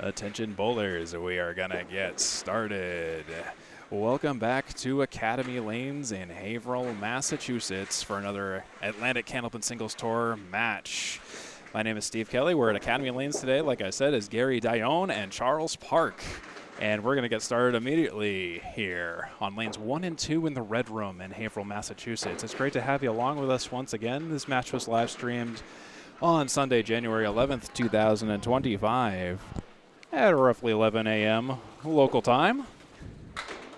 Attention bowlers, we are gonna get started. Welcome back to Academy Lanes in Haverhill, Massachusetts for another Atlantic Candlepin Singles Tour match. My name is Steve Kelly. We're at Academy Lanes today. Like I said, is Garey, Dionne, and Charles Park. And we're gonna get started immediately here on lanes 1 and 2 in the Red Room in Haverhill, Massachusetts. It's great to have you along with us once again. This match was live streamed on Sunday, January 11th, 2025. At roughly 11 a.m. local time.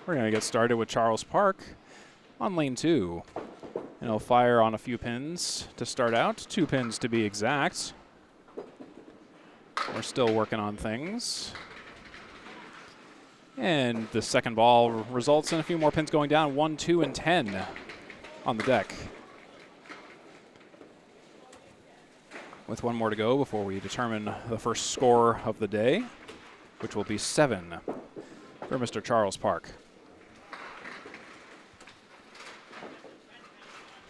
We're going to get started with Charles Park on lane 2. And he'll fire on a few pins to start out, 2 pins to be exact. We're still working on things. And the second ball results in a few more pins going down, 1, 2, and 10 on the deck. With one more to go before we determine the first score of the day, which will be 7 for Mr. Charles Park.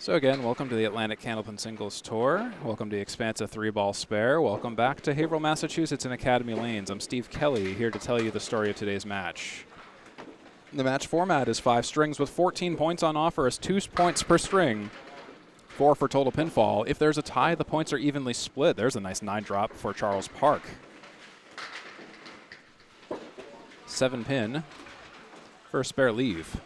So again, welcome to the Atlantic Candlepin Singles Tour. Welcome to the expansive 3-ball spare. Welcome back to Haverhill, Massachusetts and Academy Lanes. I'm Steve Kelly, here to tell you the story of today's match. The match format is 5 strings with 14 points on offer as 2 points per string. 4 for total pinfall. If there's a tie, the points are evenly split. There's a nice 9 drop for Charles Park. 7 pin for a spare leave.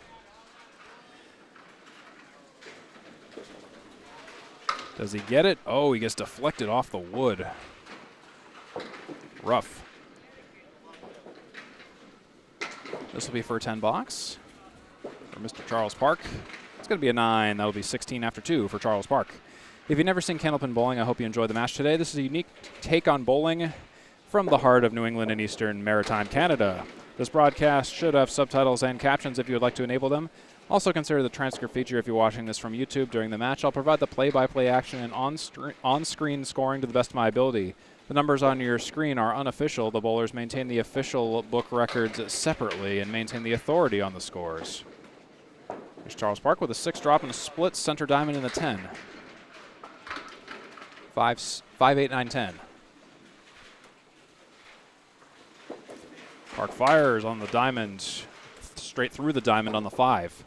Does he get it? Oh, he gets deflected off the wood. Rough. This will be for a 10 box for Mr. Charles Park. It's going to be a 9. That will be 16 after 2 for Charles Park. If you've never seen Candlepin bowling, I hope you enjoy the match today. This is a unique take on bowling from the heart of New England and Eastern Maritime Canada. This broadcast should have subtitles and captions if you would like to enable them. Also consider the transcript feature if you're watching this from YouTube during the match. I'll provide the play-by-play action and on-screen scoring to the best of my ability. The numbers on your screen are unofficial. The bowlers maintain the official book records separately and maintain the authority on the scores. Here's Charles Park with a 6 drop and a split center diamond in the 10. 5, 8, 9, 10. Park fires on the diamond, straight through the diamond on the 5.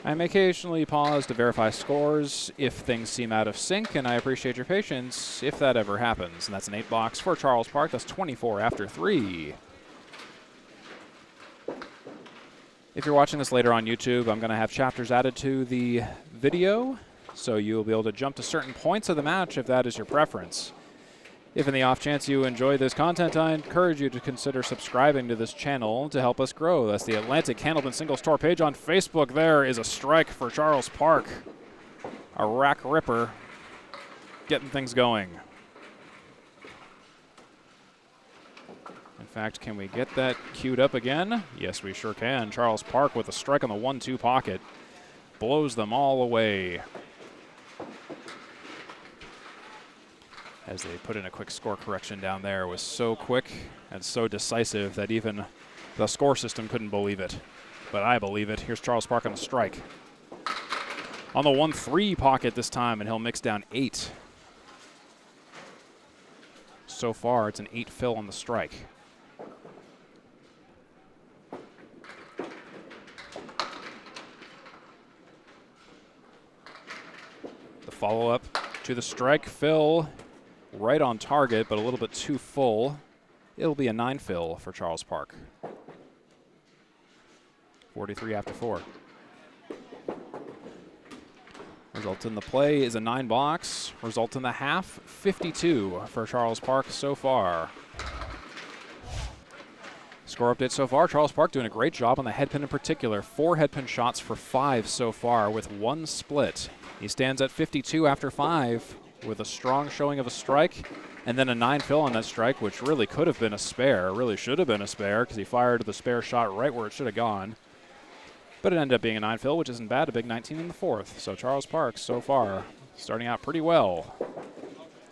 I may occasionally pause to verify scores if things seem out of sync, and I appreciate your patience if that ever happens. And that's an 8 box for Charles Park. That's 24 after 3. If you're watching this later on YouTube, I'm going to have chapters added to the video, so you'll be able to jump to certain points of the match if that is your preference. If in the off chance you enjoy this content, I encourage you to consider subscribing to this channel to help us grow. That's the Atlantic Candlepin Singles Tour page on Facebook. There is a strike for Charles Park. A rack ripper, getting things going. In fact, can we get that queued up again? Yes, we sure can. Charles Park with a strike on the 1-2 pocket. Blows them all away. As they put in a quick score correction down there. It was so quick and so decisive that even the score system couldn't believe it. But I believe it. Here's Charles Park on the strike. On the 1-3 pocket this time, and he'll mix down 8. So far, it's an 8 fill on the strike. The follow-up to the strike fill. Right on target, but a little bit too full. It'll be a 9 fill for Charles Park. 43 after 4. Result in the play is a 9 box. Result in the half, 52 for Charles Park so far. Score update so far, Charles Park doing a great job on the head pin in particular. 4 head pin shots for 5 so far with 1 split. He stands at 52 after 5. With a strong showing of a strike, and then a 9 fill on that strike, which really could have been a spare, really should have been a spare, because he fired the spare shot right where it should have gone. But it ended up being a 9 fill, which isn't bad, a big 19 in the 4th. So Charles Park, so far, starting out pretty well.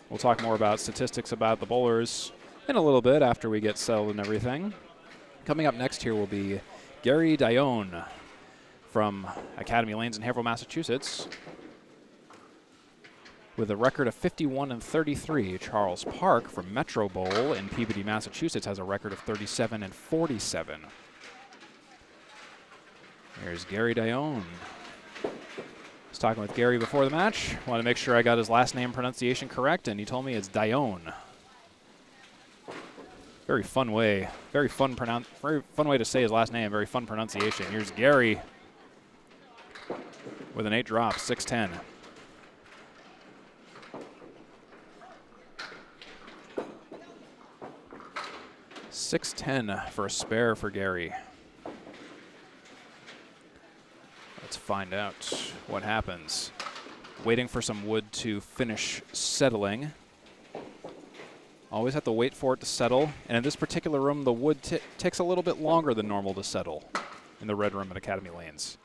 We'll talk more about statistics about the bowlers in a little bit after we get settled and everything. Coming up next here will be Garey, Dionne from Academy Lanes in Haverhill, Massachusetts. with a record of 51-33. Charles Park from Metro Bowl in Peabody, Massachusetts has a record of 37-47. Here's Garey Dionne. I was talking with Garey before the match. Wanted to make sure I got his last name pronunciation correct, and he told me it's Dionne. Very fun way. Very fun way to say his last name. Very fun pronunciation. Here's Garey with an 8 drop, 6-10. $6-10 for a spare for Garey. Let's find out what happens. Waiting for some wood to finish settling. Always have to wait for it to settle. And in this particular room, the wood takes a little bit longer than normal to settle in the red room at Academy Lanes.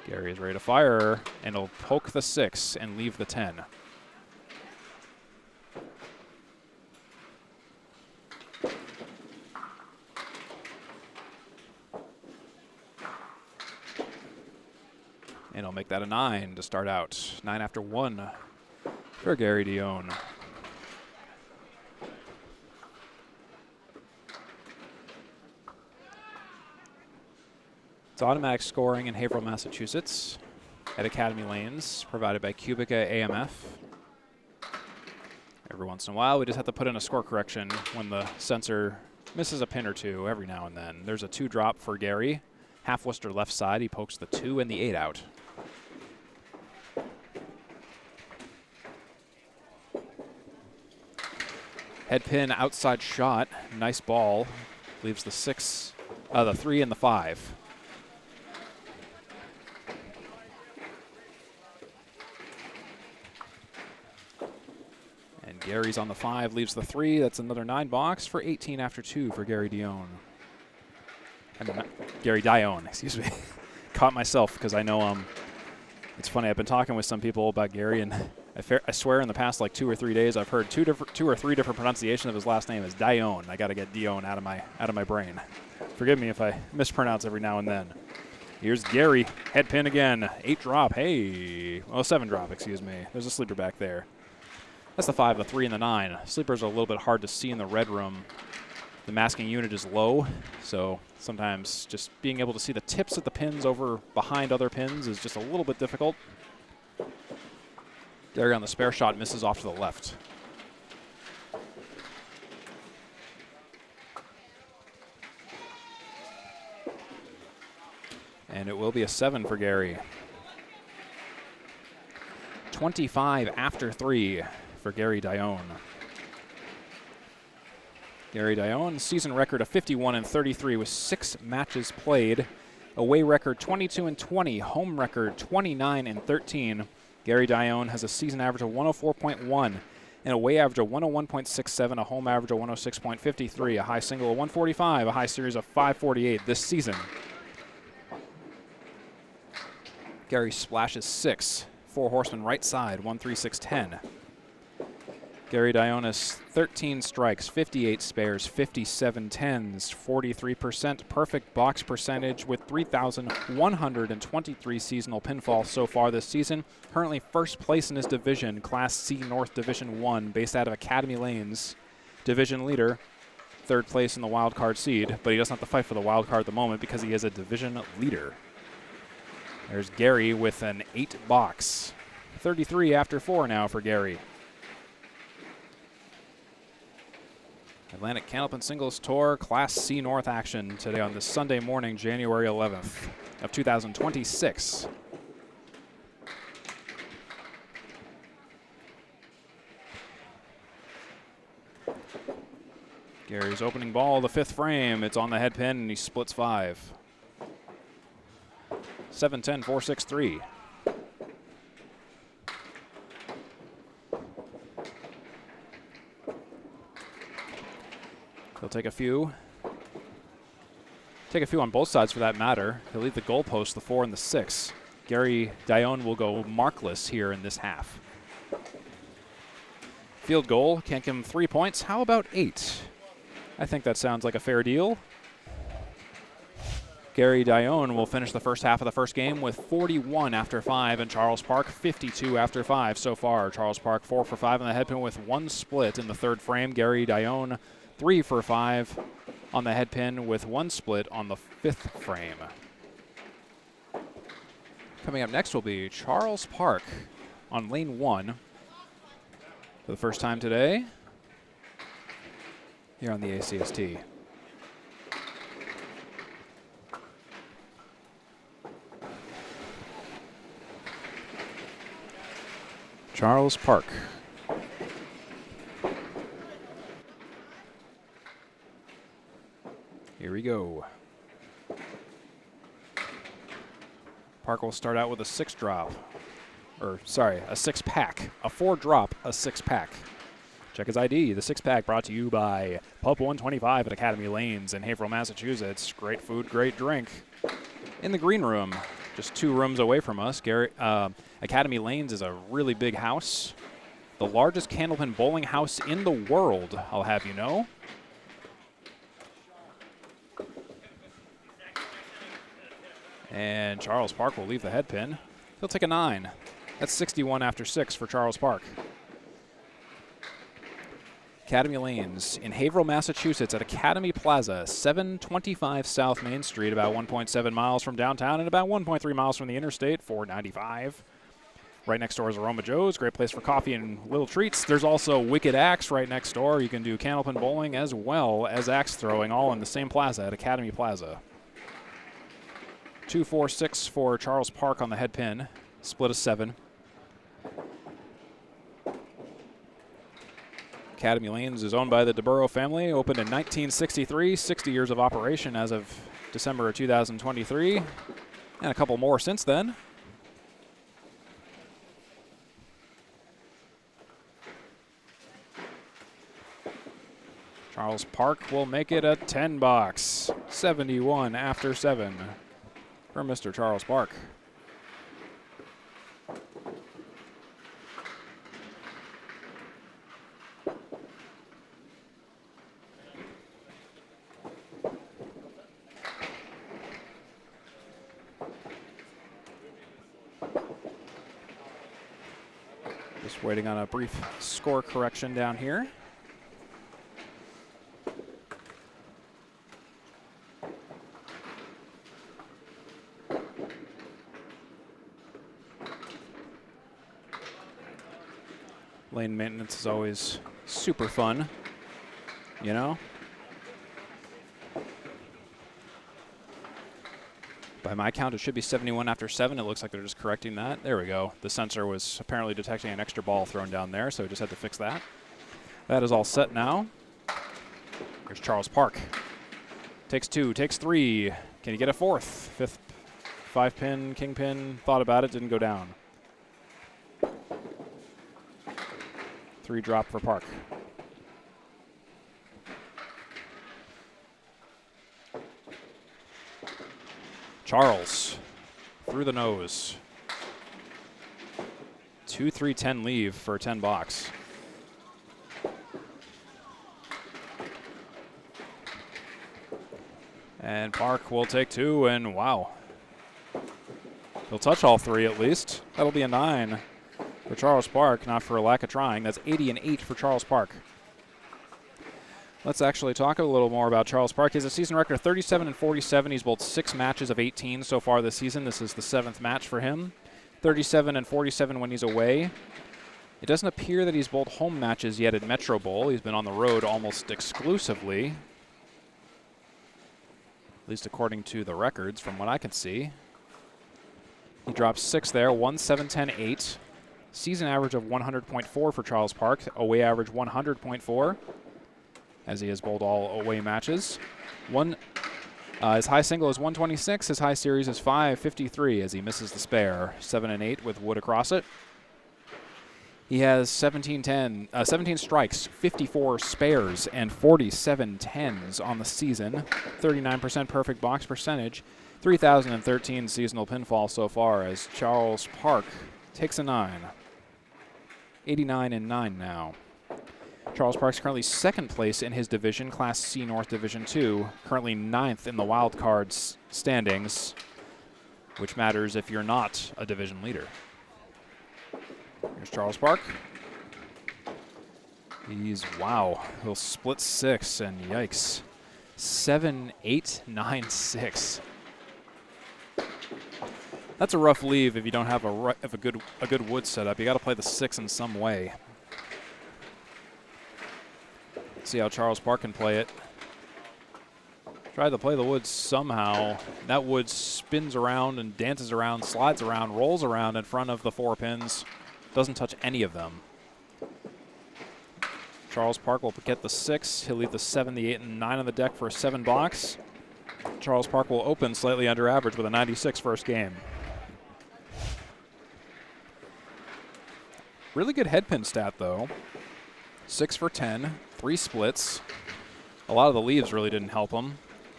Garey is ready to fire, and he'll poke the 6 and leave the 10. And he'll make that a 9 to start out. 9 after 1 for Garey Dionne. It's automatic scoring in Haverhill, Massachusetts at Academy Lanes, provided by Cubica AMF. Every once in a while, we just have to put in a score correction when the sensor misses a pin or two every now and then. There's a 2 drop for Garey. Half Worcester left side, he pokes the 2 and the 8 out. Head pin outside shot, nice ball. Leaves the 6, the 3 and the 5. And Garey's on the 5, leaves the 3. That's another 9 box for 18 after 2 for Garey Dionne. I mean, Garey Dionne, excuse me. Caught myself because I know it's funny. I've been talking with some people about Garey, and I swear in the past like 2 or 3 days I've heard 2 or 3 different pronunciations of his last name as Dionne. I got to get Dionne out of my brain. Forgive me if I mispronounce every now and then. Here's Garey, head pin again, 8 drop. Hey, well 7 drop, excuse me. There's a sleeper back there. That's the 5, the 3, and the 9. Sleepers are a little bit hard to see in the red room. The masking unit is low, so sometimes just being able to see the tips of the pins over behind other pins is just a little bit difficult. Garey on the spare shot misses off to the left. And it will be a 7 for Garey. 25 after 3 for Garey Dionne. Garey Dionne, season record of 51-33 with 6 matches played. Away record 22-20, home record 29-13. Garey Dionne has a season average of 104.1, an away average of 101.67, a home average of 106.53, a high single of 145, a high series of 548 this season. Garey splashes 6, 4 horsemen right side, 1-3-6-10. Garey Dionne has 13 strikes, 58 spares, 57 tens, 43% perfect box percentage with 3,123 seasonal pinfall so far this season. Currently first place in his division, Class C North Division 1, based out of Academy Lanes. Division leader, 3rd place in the wild card seed, but he doesn't have to fight for the wild card at the moment because he is a division leader. There's Garey with an 8 box. 33 after 4 now for Garey. Atlantic Candlepin Singles Tour Class C North action today on this Sunday morning, January 11th of 2026. Garey's opening ball, the 5th frame. It's on the head pin, and he splits 5. 7-10, 4-6-3. He'll take a few. Take a few on both sides for that matter. He'll leave the goalpost, the 4 and the 6. Garey Dionne will go markless here in this half. Field goal, can't give him 3 points. How about 8? I think that sounds like a fair deal. Garey Dionne will finish the first half of the first game with 41 after 5, and Charles Park 52 after 5 so far. Charles Park 4 for 5 on the head pin with 1 split in the third frame. Garey Dionne 3 for 5 on the head pin with 1 split on the 5th frame. Coming up next will be Charles Park on lane 1 for the first time today here on the ACST. Charles Park. Here we go. Park will start out with a 6 drop. Or, sorry, a 6 pack. A 4 drop, a 6 pack. Check his ID. The 6 pack brought to you by Pub 125 at Academy Lanes in Haverhill, Massachusetts. Great food, great drink. In the green room, just 2 rooms away from us. Academy Lanes is a really big house. The largest Candlepin bowling house in the world, I'll have you know. And Charles Park will leave the head pin. He'll take a 9. That's 61 after 6 for Charles Park. Academy Lanes in Haverhill, Massachusetts at Academy Plaza, 725 South Main Street, about 1.7 miles from downtown and about 1.3 miles from the interstate, 495. Right next door is Aroma Joe's, great place for coffee and little treats. There's also Wicked Axe right next door. You can do Candlepin bowling as well as axe throwing, all in the same plaza at Academy Plaza. 2-4-6 for Charles Park on the head pin, split of 7. Academy Lanes is owned by the DeBurrow family, opened in 1963, 60 years of operation as of December of 2023, and a couple more since then. Charles Park will make it a 10 box, 71 after 7 for Mr. Charles Park. Just waiting on a brief score correction down here. Lane maintenance is always super fun, you know? By my count, it should be 71 after 7. It looks like they're just correcting that. There we go. The sensor was apparently detecting an extra ball thrown down there, so we just had to fix that. That is all set now. Here's Charles Park. Takes 2, takes 3. Can he get a 4th? 5th, 5-pin, king pin. Thought about it, didn't go down. 3 drop for Park. Charles through the nose. 2-3-10 leave for a 10 box. And Park will take 2, and wow. He'll touch all 3 at least. That'll be a 9 for Charles Park, not for a lack of trying. That's 80 and 8 for Charles Park. Let's actually talk a little more about Charles Park. He has a season record of 37 and 47. He's bowled 6 matches of 18 so far this season. This is the 7th match for him. 37 and 47 when he's away. It doesn't appear that he's bowled home matches yet at Metro Bowl. He's been on the road almost exclusively, at least according to the records from what I can see. He dropped 6 there, 1-7-10-8. Season average of 100.4 for Charles Park. Away average 100.4, as he has bowled all away matches. His high single is 126. His high series is 553 as he misses the spare. 7 and 8 with wood across it. He has 17 strikes, 54 spares, and 47 tens on the season. 39% perfect box percentage. 3,013 seasonal pinfall so far as Charles Park takes a 9. 89 and 9 now. Charles Park's currently second place in his division, Class C North Division 2, currently 9th in the wild cards standings, which matters if you're not a division leader. Here's Charles Park. Wow, he'll split 6, and yikes. 7, 8, 9, 6. That's a rough leave if you don't have a good wood setup. You got to play the 6 in some way. See how Charles Park can play it. Tried to play the wood somehow. That wood spins around and dances around, slides around, rolls around in front of the 4 pins. Doesn't touch any of them. Charles Park will get the 6. He'll leave the 7, the 8, and 9 on the deck for a 7 box. Charles Park will open slightly under average with a 96 first game. Really good headpin stat, though. 6 for 10, 3 splits. A lot of the leaves really didn't help him,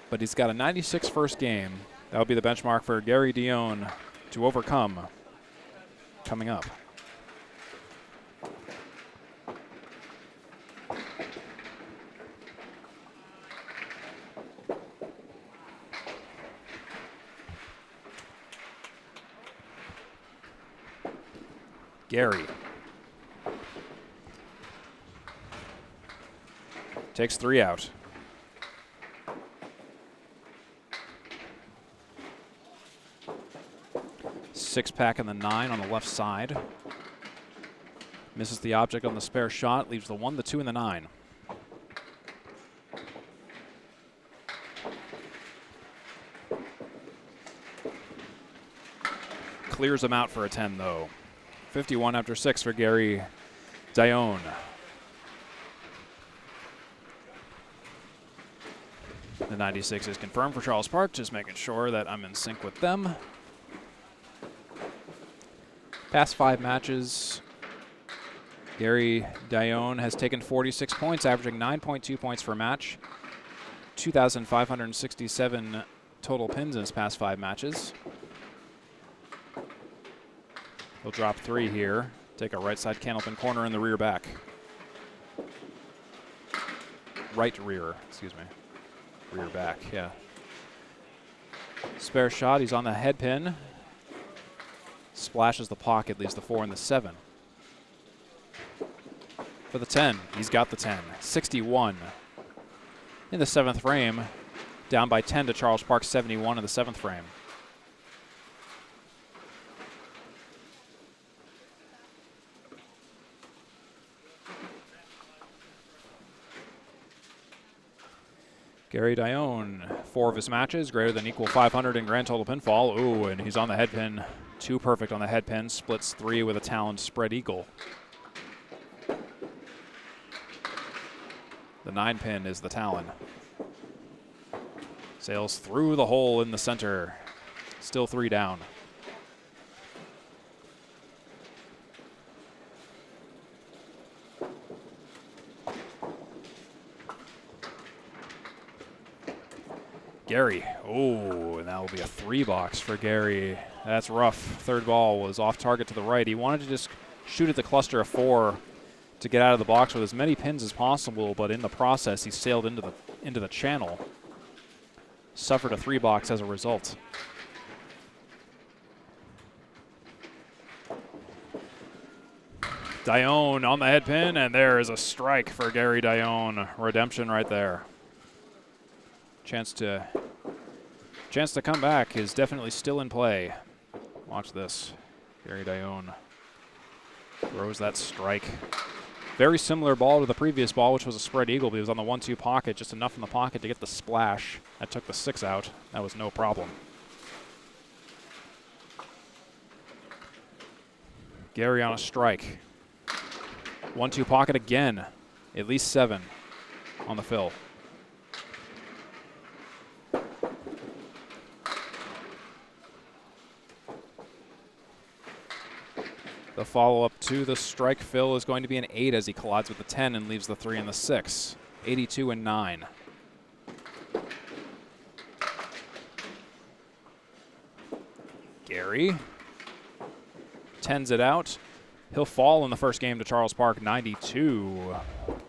but he's got a 96 first game. That would be the benchmark for Garey Dionne to overcome coming up. Garey takes 3 out. Six pack in the 9 on the left side. Misses the object on the spare shot, leaves the 1, the 2, and the 9. Clears him out for a 10, though. 51 after 6 for Garey Dionne. The 96 is confirmed for Charles Park, just making sure that I'm in sync with them. Past 5 matches, Garey Dionne has taken 46 points, averaging 9.2 points per match. 2,567 total pins in his past 5 matches. He'll drop 3 here. Take a right side Candlepin corner in the rear back. Right rear, excuse me. Rear back, yeah. Spare shot, he's on the head pin. Splashes the pocket, leaves the 4 and the 7. For the 10, he's got the 10. 61 in the 7th frame. Down by 10 to Charles Park, 71 in the 7th frame. Garey Dionne, 4 of his matches, greater than equal 500 in grand total pinfall. Ooh, and he's on the head pin. 2 perfect on the head pin, splits 3 with a taloned spread eagle. The 9 pin is the talon. Sails through the hole in the center. Still 3 down. Garey, oh, and that will be a 3 box for Garey. That's rough. 3rd ball was off target to the right. He wanted to just shoot at the cluster of 4 to get out of the box with as many pins as possible, but in the process, he sailed into the channel. Suffered a 3 box as a result. Dionne on the head pin, and there is a strike for Garey Dionne. Redemption right there. Chance to come back is definitely still in play. Watch this. Garey Dionne throws that strike. Very similar ball to the previous ball, which was a spread eagle, but he was on the 1-2 pocket, just enough in the pocket to get the splash. That took the 6 out. That was no problem. Garey on a strike. 1-2 pocket again. At least 7 on the fill. The follow-up to the strike fill is going to be an 8 as he collides with the 10 and leaves the 3 and the 6. 82 and 9. Garey 10s it out. He'll fall in the first game to Charles Park, 92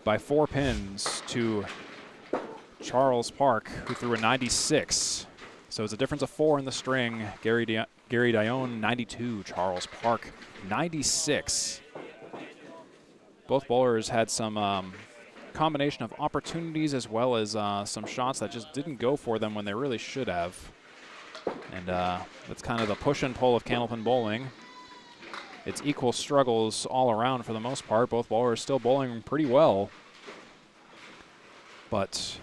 by 4 pins to Charles Park, who threw a 96. So it's a difference of 4 in the string. Garey Dionne, 92. Charles Park, 96. Both bowlers had some combination of opportunities as well as some shots that just didn't go for them when they really should have. And that's kind of the push and pull of Candlepin bowling. It's equal struggles all around for the most part. Both bowlers still bowling pretty well. But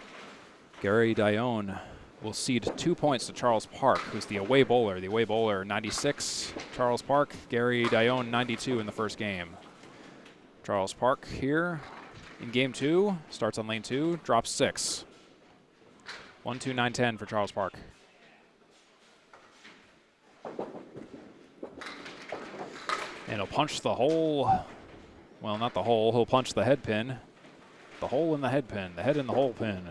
Garey Dionne will cede 2 points to Charles Park, who's the away bowler. The away bowler, 96. Charles Park, Garey Dionne, 92 in the first game. Charles Park here in game 2, starts on lane 2, drops 6. 1, 2, 9, 10 for Charles Park. And he'll punch the hole. Well, not the hole. He'll punch the head pin. The hole in the head pin. The head in the hole pin.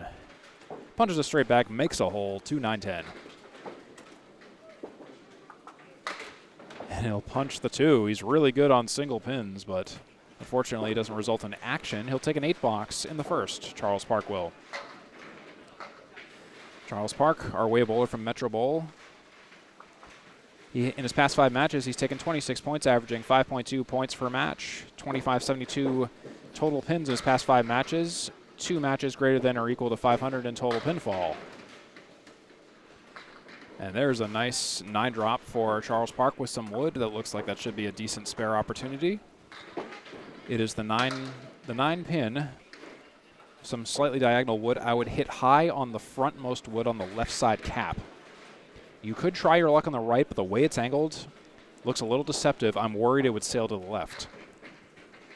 Punches it straight back, makes a hole. 2, 9, 10. And he'll punch the 2. He's really good on single pins, but unfortunately it doesn't result in action. He'll take an 8 box in the first. Charles Park will. Charles Park, our away bowler from Metro Bowl. In his past 5 matches, he's taken 26 points, averaging 5.2 points per match. 2572 total pins in his past 5 matches. 2 matches greater than or equal to 500 in total pinfall. And there's a nice 9 drop for Charles Park with some wood. That looks like that should be a decent spare opportunity. It is the 9 pin. Some slightly diagonal wood. I would hit high on the frontmost wood on the left side cap. You could try your luck on the right, but the way it's angled looks a little deceptive. I'm worried it would sail to the left.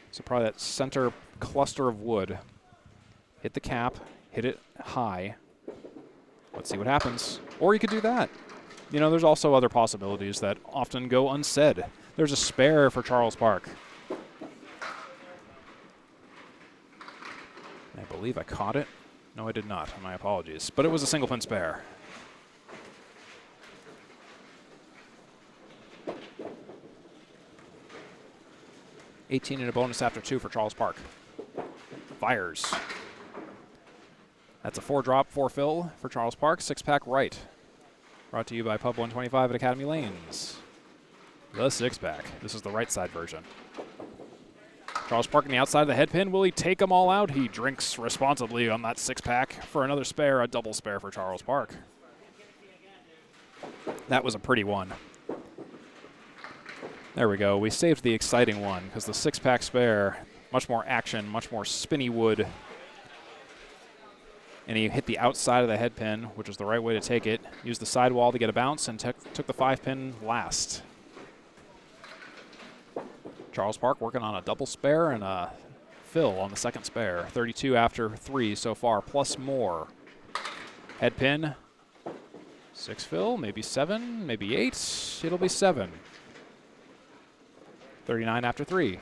So probably that center cluster of wood. Hit the cap, hit it high. Let's see what happens. Or you could do that. You know, there's also other possibilities that often go unsaid. There's a spare for Charles Park. I believe I caught it. No, I did not. My apologies. But it was a single pin spare. $18 in a bonus after 2 for Charles Park. Fires. That's a 4 drop, 4 fill for Charles Park. 6-pack right. Brought to you by Pub 125 at Academy Lanes. The 6-pack. This is the right side version. Charles Park on the outside of the head pin. Will he take them all out? He drinks responsibly on that 6-pack for another spare, a double spare for Charles Park. That was a pretty one. There we go. We saved the exciting one because the 6-pack spare, much more action, much more spinny wood. And he hit the outside of the head pin, which is the right way to take it. Used the sidewall to get a bounce and took the 5-pin last. Charles Park working on a double spare and a fill on the second spare. 32 after 3 so far, plus more. Head pin. 6 fill, maybe 7, maybe 8. It'll be 7. 39 after 3.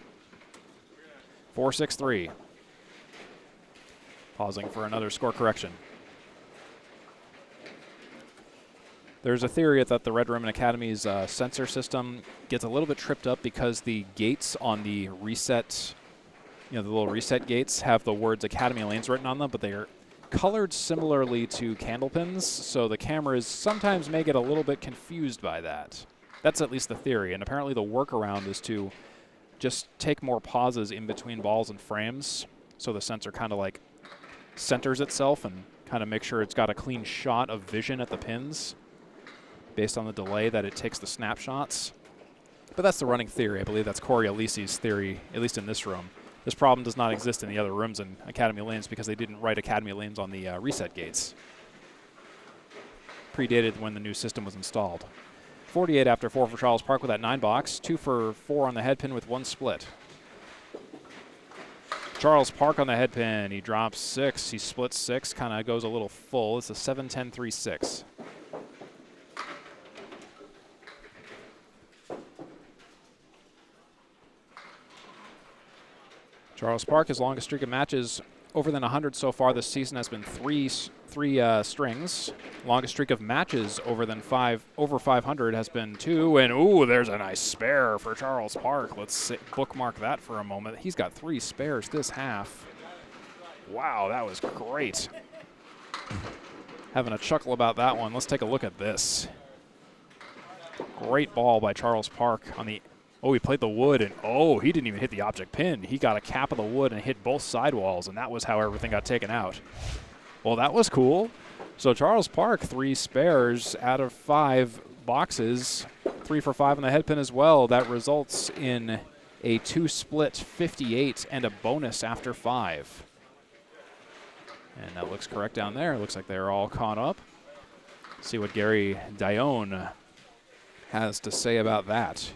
4, 6, 3. Pausing for another score correction. There's a theory that the Red Ribbon Academy's sensor system gets a little bit tripped up because the gates on the reset, the little reset gates have the words Academy Lanes written on them, but they are colored similarly to candlepins, so the cameras sometimes may get a little bit confused by that. That's at least the theory, and apparently the workaround is to just take more pauses in between balls and frames so the sensor kind of like centers itself and kind of make sure it's got a clean shot of vision at the pins based on the delay that it takes the snapshots. But that's the running theory. I believe that's Corey Alisi's theory, at least in this room. This problem does not exist in the other rooms in Academy Lanes because they didn't write Academy Lanes on the reset gates. Predated when the new system was installed. 48 after 4 for Charles Park with that 9 box. 2 for 4 on the head pin with 1 split. Charles Park on the head pin. He drops 6. He splits 6. Kind of goes a little full. It's a 7, 10, 3, 6. Charles Park, his longest streak of matches over than 100 so far this season has been three strings. Longest streak of matches over 500 has been 2. And ooh, there's a nice spare for Charles Park. Let's bookmark that for a moment. He's got 3 spares this half. Wow, that was great. Having a chuckle about that one. Let's take a look at this. Great ball by Charles Park on the. Oh, he played the wood, and oh, he didn't even hit the object pin. He got a cap of the wood and hit both sidewalls, and that was how everything got taken out. Well, that was cool. So Charles Park, 3 spares out of 5 boxes, 3 for 5 on the head pin as well. That results in a 2-split 58 and a bonus after 5. And that looks correct down there. Looks like they're all caught up. See what Garey Dionne has to say about that.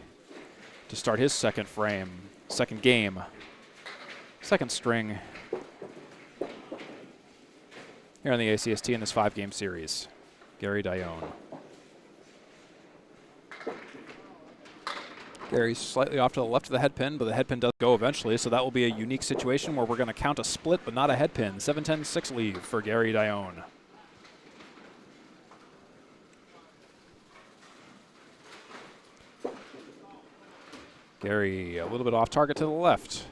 To start his second game, second string here on the ACST in this 5-game series. Garey Dionne. Garey's slightly off to the left of the head pin, but the head pin does go eventually, so that will be a unique situation where we're going to count a split but not a head pin. 7-10-6 lead for Garey Dionne. Garey a little bit off target to the left.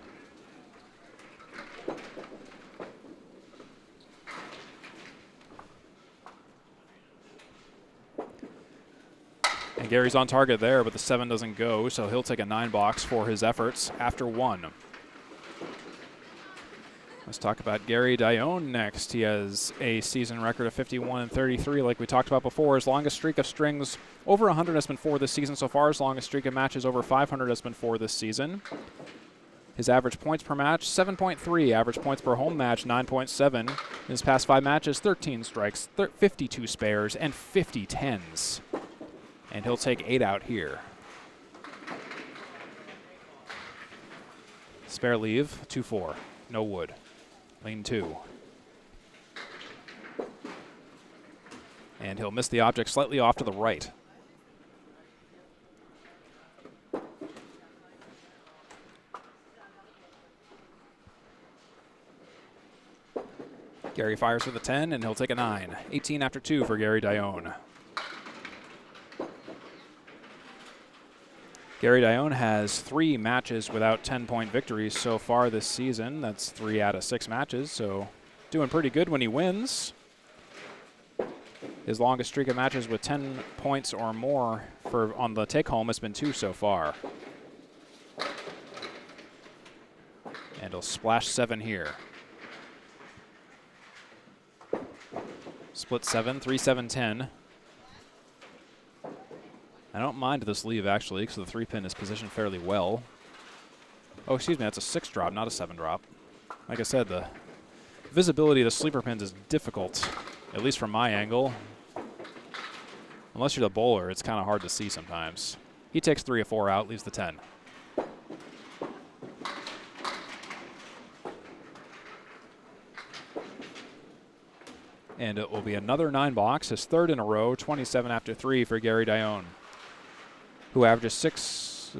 And Garey's on target there, but the 7 doesn't go, so he'll take a 9 box for his efforts after 1. Let's talk about Garey Dionne next. He has a season record of 51-33, like we talked about before. His longest streak of strings over 100 has been 4 this season so far. His longest streak of matches over 500 has been 4 this season. His average points per match, 7.3. Average points per home match, 9.7. In his past 5 matches, 13 strikes, 52 spares, and 50 tens. And he'll take 8 out here. Spare leave, 2-4. No wood. Lane 2. And he'll miss the object slightly off to the right. Garey fires for the 10, and he'll take a 9. 18 after 2 for Garey Dionne. Garey Dionne has 3 matches without 10-point victories so far this season. That's 3 out of 6 matches, so doing pretty good when he wins. His longest streak of matches with 10 points or more on the take-home has been 2 so far. And he'll splash 7 here. Split 7, 3-7-10. I don't mind this leave, actually, because the 3-pin is positioned fairly well. Oh, excuse me, that's a 6-drop, not a 7-drop. Like I said, the visibility of the sleeper pins is difficult, at least from my angle. Unless you're the bowler, it's kind of hard to see sometimes. He takes 3 or 4 out, leaves the 10. And it will be another 9 box, his 3rd in a row, 27 after 3 for Garey Dionne, who averages 6.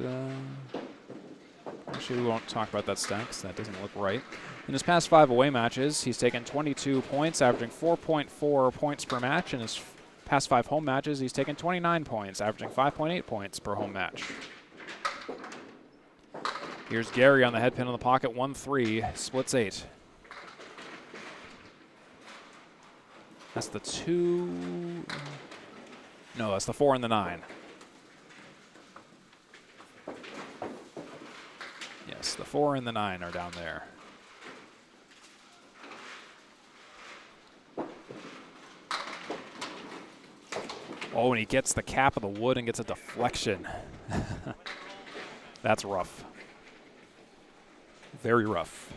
Actually, we won't talk about that stat because that doesn't look right. In his past 5 away matches, he's taken 22 points, averaging 4.4 points per match. In his past 5 home matches, he's taken 29 points, averaging 5.8 points per home match. Here's Garey on the head pin in the pocket, 1-3, splits 8. That's the 2. No, that's the 4 and the 9. Yes, the 4 and the 9 are down there. Oh, and he gets the cap of the wood and gets a deflection. That's rough. Very rough.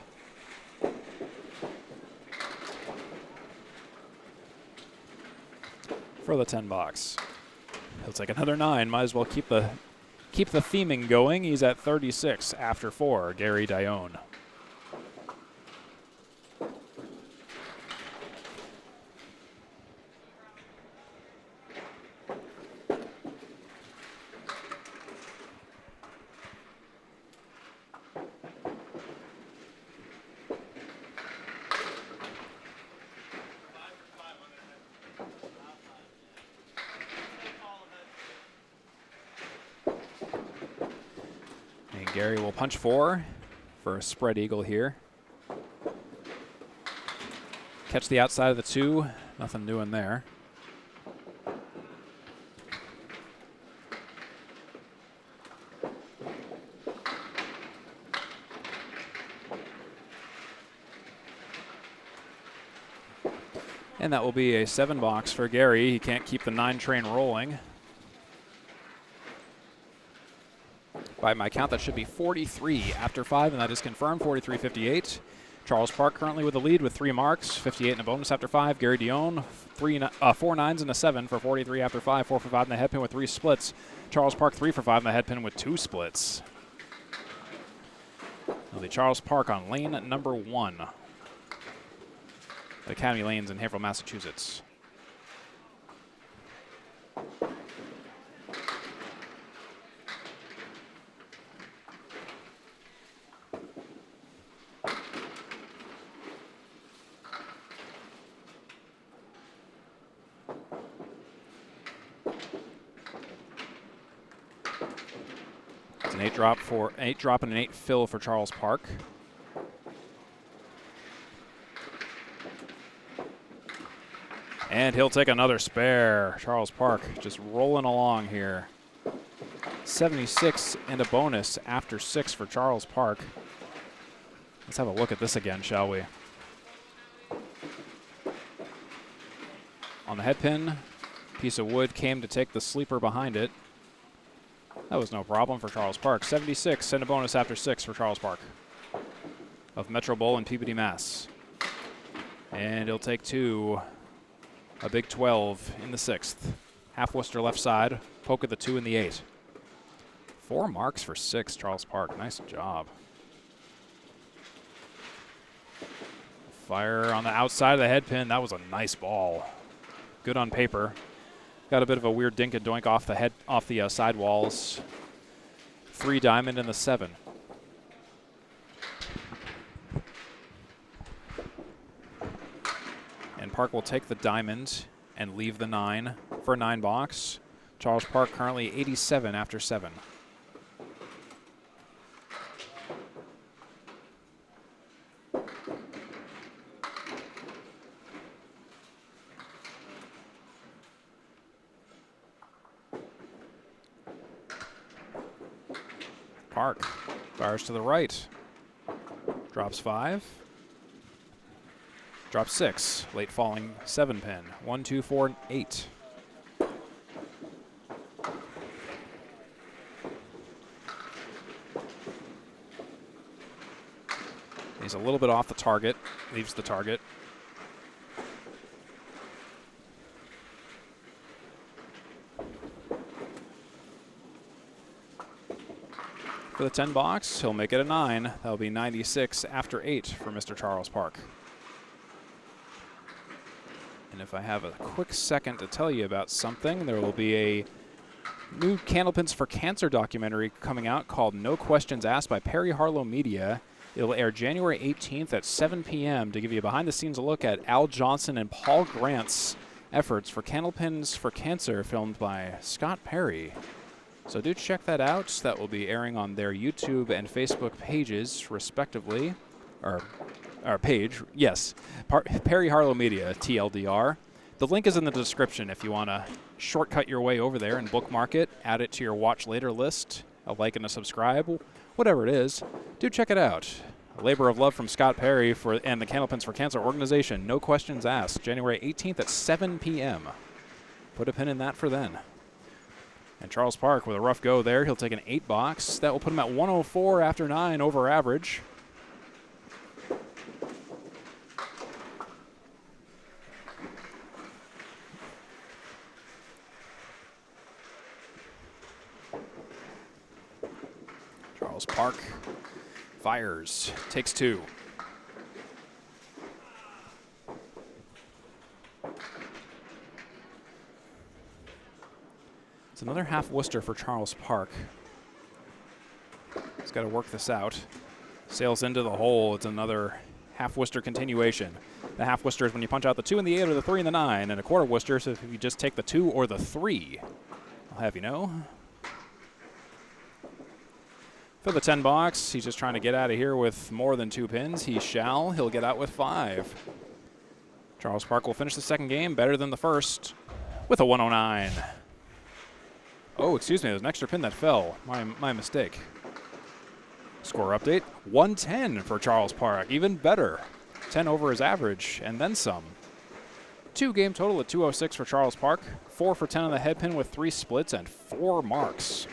For the 10 box. He'll take another 9. Might as well keep the theming going. He's at 36 after 4, Garey Dionne. Garey will punch 4 for a spread eagle here. Catch the outside of the 2, nothing doing there. And that will be a 7 box for Garey. He can't keep the 9 train rolling. By my count, that should be 43 after 5, and that is confirmed, 43-58. Charles Park currently with the lead with 3 marks, 58 and a bonus after 5. Garey Dionne, 4 9s and a 7 for 43 after 5, 4 for 5 in the head pin with 3 splits. Charles Park 3 for 5 in the head pin with 2 splits. It'll be Charles Park on lane number 1. Academy Lanes in Haverhill, Massachusetts. It's an 8 drop and an 8 fill for Charles Park. And he'll take another spare. Charles Park just rolling along here. 76 and a bonus after 6 for Charles Park. Let's have a look at this again, shall we? On the head pin, piece of wood came to take the sleeper behind it. That was no problem for Charles Park. 76 and a bonus after 6 for Charles Park of Metro Bowl and Peabody, Mass. And he'll take 2. A big 12 in the 6th. Half Worcester left side. Poke at the 2 and the 8. 4 marks for 6, Charles Park. Nice job. Fire on the outside of the head pin. That was a nice ball. Good on paper. Got a bit of a weird dink and doink off the side walls. 3 diamond in the 7. And Park will take the diamond and leave the 9 for a 9 box. Charles Park currently 87 after 7. Park fires to the right. Drops 5. Drop 6, late falling 7 pin. 1, 2, 4, 8. He's a little bit off the target, leaves the target. For the 10 box, he'll make it a 9. That'll be 96 after 8 for Mr. Charles Park. And if I have a quick second to tell you about something, there will be a new Candlepins for Cancer documentary coming out called No Questions Asked by Perry Harlow Media. It'll air January 18th at 7 p.m. to give you a behind-the-scenes look at Al Johnson and Paul Grant's efforts for Candlepins for Cancer, filmed by Scott Perry. So do check that out. That will be airing on their YouTube and Facebook pages, respectively. Our page, yes, Perry Harlow Media, TLDR. The link is in the description if you want to shortcut your way over there and bookmark it, add it to your watch later list, a like and a subscribe, whatever it is. Do check it out. A labor of love from Scott Perry and the Candlepins for Cancer organization. No questions asked. January 18th at 7 p.m. Put a pin in that for then. And Charles Park with a rough go there. He'll take an 8 box. That will put him at 104 after 9 over average. Charles Park fires, takes 2. It's another half Worcester for Charles Park. He's got to work this out. Sails into the hole. It's another half Worcester continuation. The half Worcester is when you punch out the 2 and the 8 or the 3 and the 9, and a quarter Worcester, so if you just take the 2 or the 3, I'll have you know. For the 10 box, he's just trying to get out of here with more than 2 pins. He shall. He'll get out with 5. Charles Park will finish the second game better than the first with a 109. Oh, excuse me, there's an extra pin that fell. My mistake. Score update, 110 for Charles Park, even better. 10 over his average, and then some. 2 game total at 206 for Charles Park, 4 for 10 on the head pin with 3 splits and 4 marks.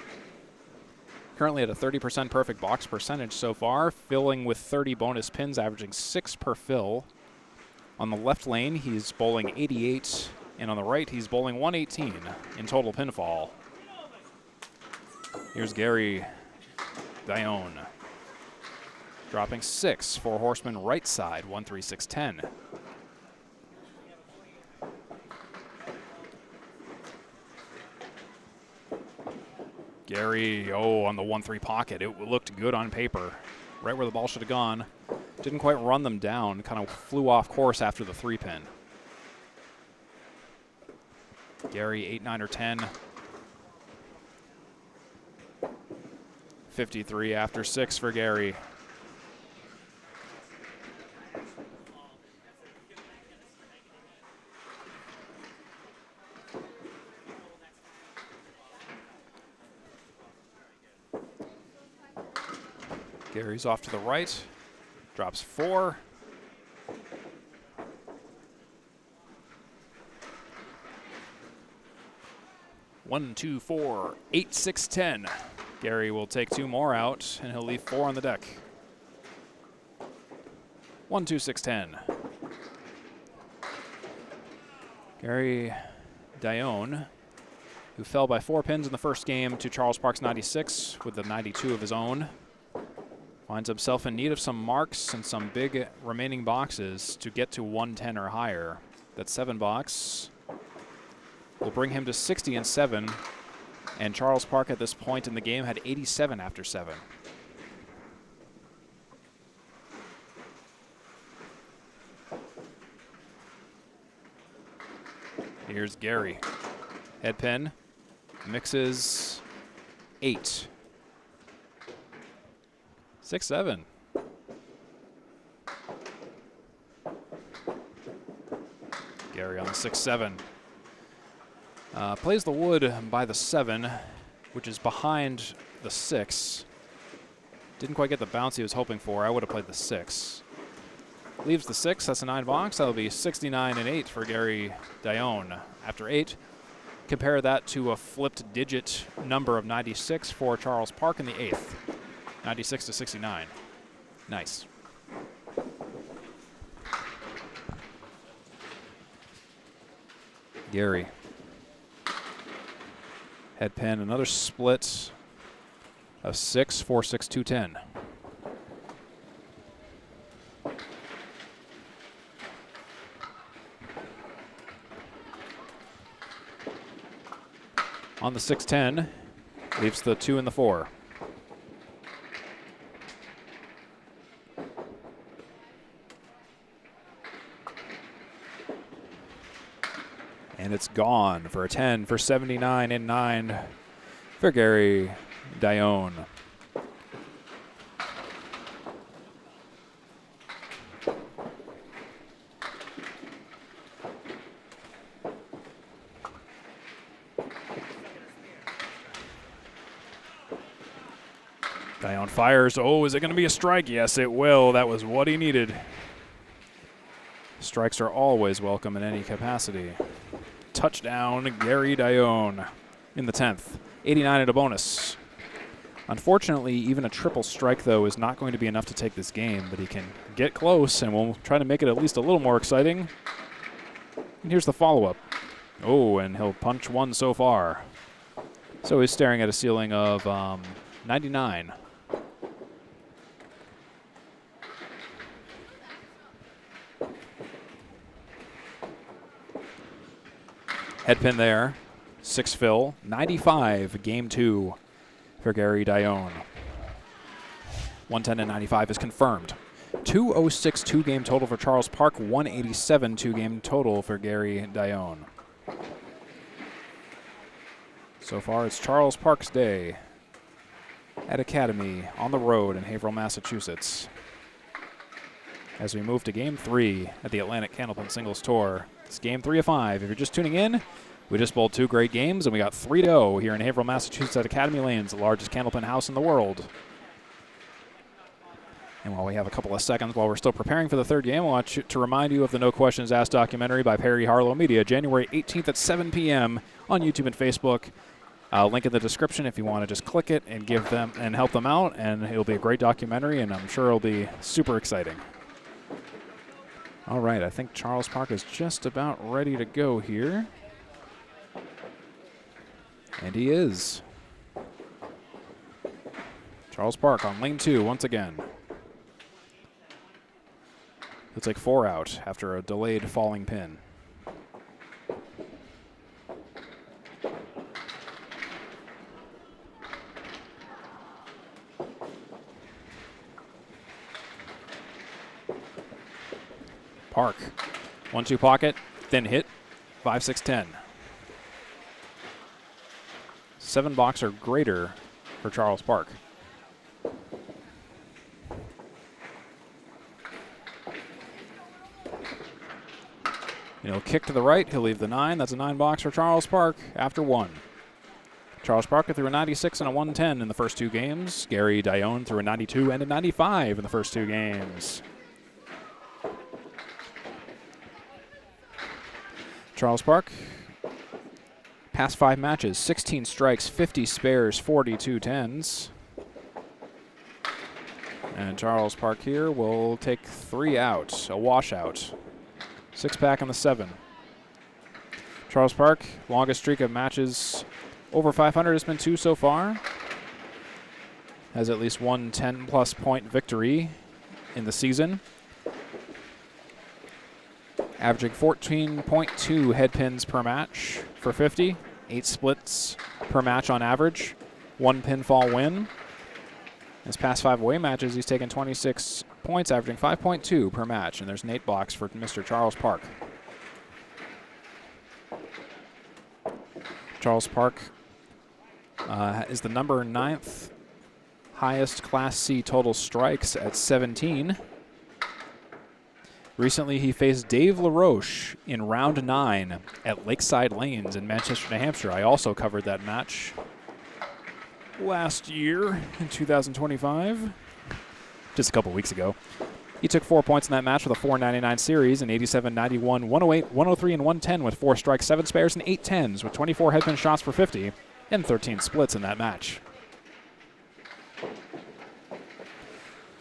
Currently at a 30% perfect box percentage so far, filling with 30 bonus pins, averaging 6 per fill. On the left lane, he's bowling 88, and on the right, he's bowling 118 in total pinfall. Here's Garey, Dionne, dropping 6 for horseman right side, 13610. Garey, on the 1-3 pocket. It looked good on paper, right where the ball should have gone. Didn't quite run them down, kind of flew off course after the 3-pin. Garey, 8, 9, or 10. 53 after 6 for Garey. Garey's off to the right, drops 4. One, 2, 4, 8, 6, 10. Garey will take 2 more out, and he'll leave 4 on the deck. 1, 2, 6, 10. Garey Dionne, who fell by 4 pins in the first game to Charles Park's 96 with the 92 of his own, finds himself in need of some marks and some big remaining boxes to get to 110 or higher. That 7 box will bring him to 60 and 7, and Charles Park at this point in the game had 87 after 7. Here's Garey. Head pin, mixes 8. 6, 7. Garey on the 6, 7. Plays the wood by the 7, which is behind the 6. Didn't quite get the bounce he was hoping for. I would have played the 6. Leaves the 6. That's a 9 box. That'll be 69 and 8 for Garey Dionne. After 8, compare that to a flipped digit number of 96 for Charles Park in the 8th. 96 to 69. Nice. Garey. Head pin, another split of 6, 4, 6, 2, 10. On the 6, 10, leaves the 2 and the 4. And it's gone for a 10 for 79 and 9 for Garey Dionne. Dionne fires. Oh, is it going to be a strike? Yes, it will. That was what he needed. Strikes are always welcome in any capacity. Touchdown, Garey Dionne in the 10th. 89 and a bonus. Unfortunately, even a triple strike, though, is not going to be enough to take this game, but he can get close, and we'll try to make it at least a little more exciting. And here's the follow-up. Oh, and he'll punch 1 so far. So he's staring at a ceiling of 99. Head pin there, 6 fill, 95, game 2 for Garey Dionne. 110 and 95 is confirmed. 206 2-game total for Charles Park, 187 2-game total for Garey Dionne. So far, it's Charles Park's day. at Academy on the road in Haverhill, Massachusetts. As we move to Game 3 at the Atlantic Candlepin Singles Tour. It's Game 3 of 5. If you're just tuning in, we just bowled 2 great games, and we got 3-0 here in Haverhill, Massachusetts at Academy Lanes, the largest Candlepin house in the world. And while we have a couple of seconds while we're still preparing for the third game, I want to remind you of the No Questions Asked documentary by Perry Harlow Media, January 18th at 7 p.m. on YouTube and Facebook. Link in the description if you want to just click it and give them and help them out, and it'll be a great documentary, and I'm sure it'll be super exciting. All right, I think Charles Park is just about ready to go here. And he is. Charles Park on lane 2 once again. He'll take 4 out after a delayed falling pin. Park, 1-2 pocket, thin hit, 5-6-10. 7 box or greater for Charles Park. He'll kick to the right, he'll leave the 9. That's a 9 box for Charles Park after 1. Charles Parker threw a 96 and a 110 in the first 2 games. Garey Dionne threw a 92 and a 95 in the first 2 games. Charles Park, past 5 matches, 16 strikes, 50 spares, 42 tens. And Charles Park here will take 3 out, a washout. 6-pack on the 7. Charles Park, longest streak of matches over 500 has been 2 so far. Has at least 1 10-plus point victory in the season. Averaging 14.2 head pins per match for 50, 8 splits per match on average, 1 pinfall win. His past 5 away matches, he's taken 26 points, averaging 5.2 per match, and there's an 8 box for Mr. Charles Park. Charles Park is the number 9th highest Class C total strikes at 17. Recently, he faced Dave LaRoche in round 9 at Lakeside Lanes in Manchester, New Hampshire. I also covered that match last year in 2025, just a couple weeks ago. He took 4 points in that match with a 4.99 series, an 87, 91, 108, 103, and 110 with 4 strikes, 7 spares, and 8 tens with 24 headpin shots for 50 and 13 splits in that match.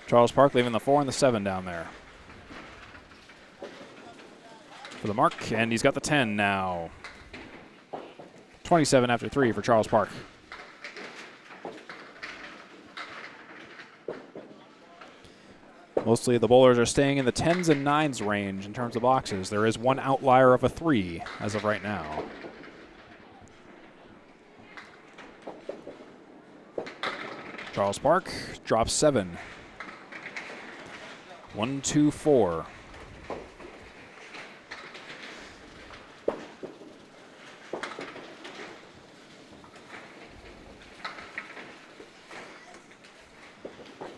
Charles Park leaving the 4 and the 7 down there for the mark, and he's got the 10 now. 27 after 3 for Charles Park. Mostly the bowlers are staying in the 10s and 9s range in terms of boxes. There is 1 outlier of a 3 as of right now. Charles Park drops 7. 1, 2, 4.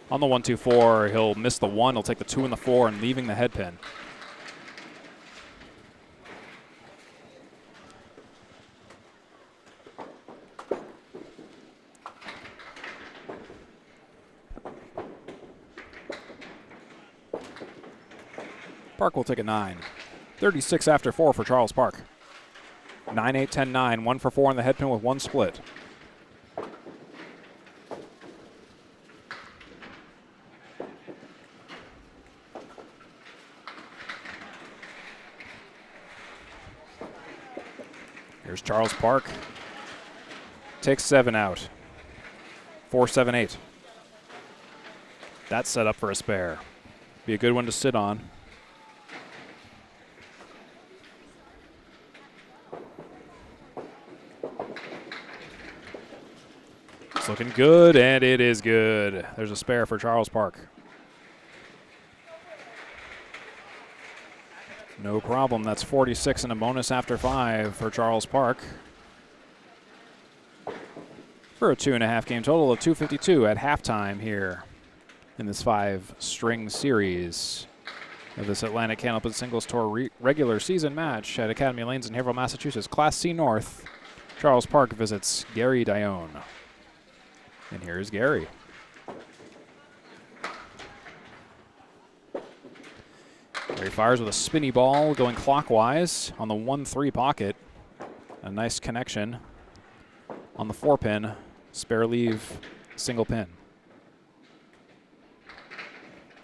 On the 1, 2, 4, he'll miss the 1. He'll take the 2 and the 4 and leaving the head pin. Park will take a 9. 36 after 4 for Charles Park. 9, 8, 10, 9. 1 for 4 in the head pin with 1 split. Here's Charles Park. Takes 7 out. 4, 7, 8. That's set up for a spare. Be a good one to sit on. It's looking good, and it is good. There's a spare for Charles Park. No problem. That's 46 and a bonus after 5 for Charles Park. for a 2.5 game total of 252 at halftime here in this 5-string series of this Atlantic Candlepin Singles Tour regular season match at Academy Lanes in Haverhill, Massachusetts. Class C North. Charles Park visits Garey Dionne. And here's Garey. Garey fires with a spinny ball going clockwise on the 1-3 pocket. A nice connection on the 4-pin. Spare leave, single pin.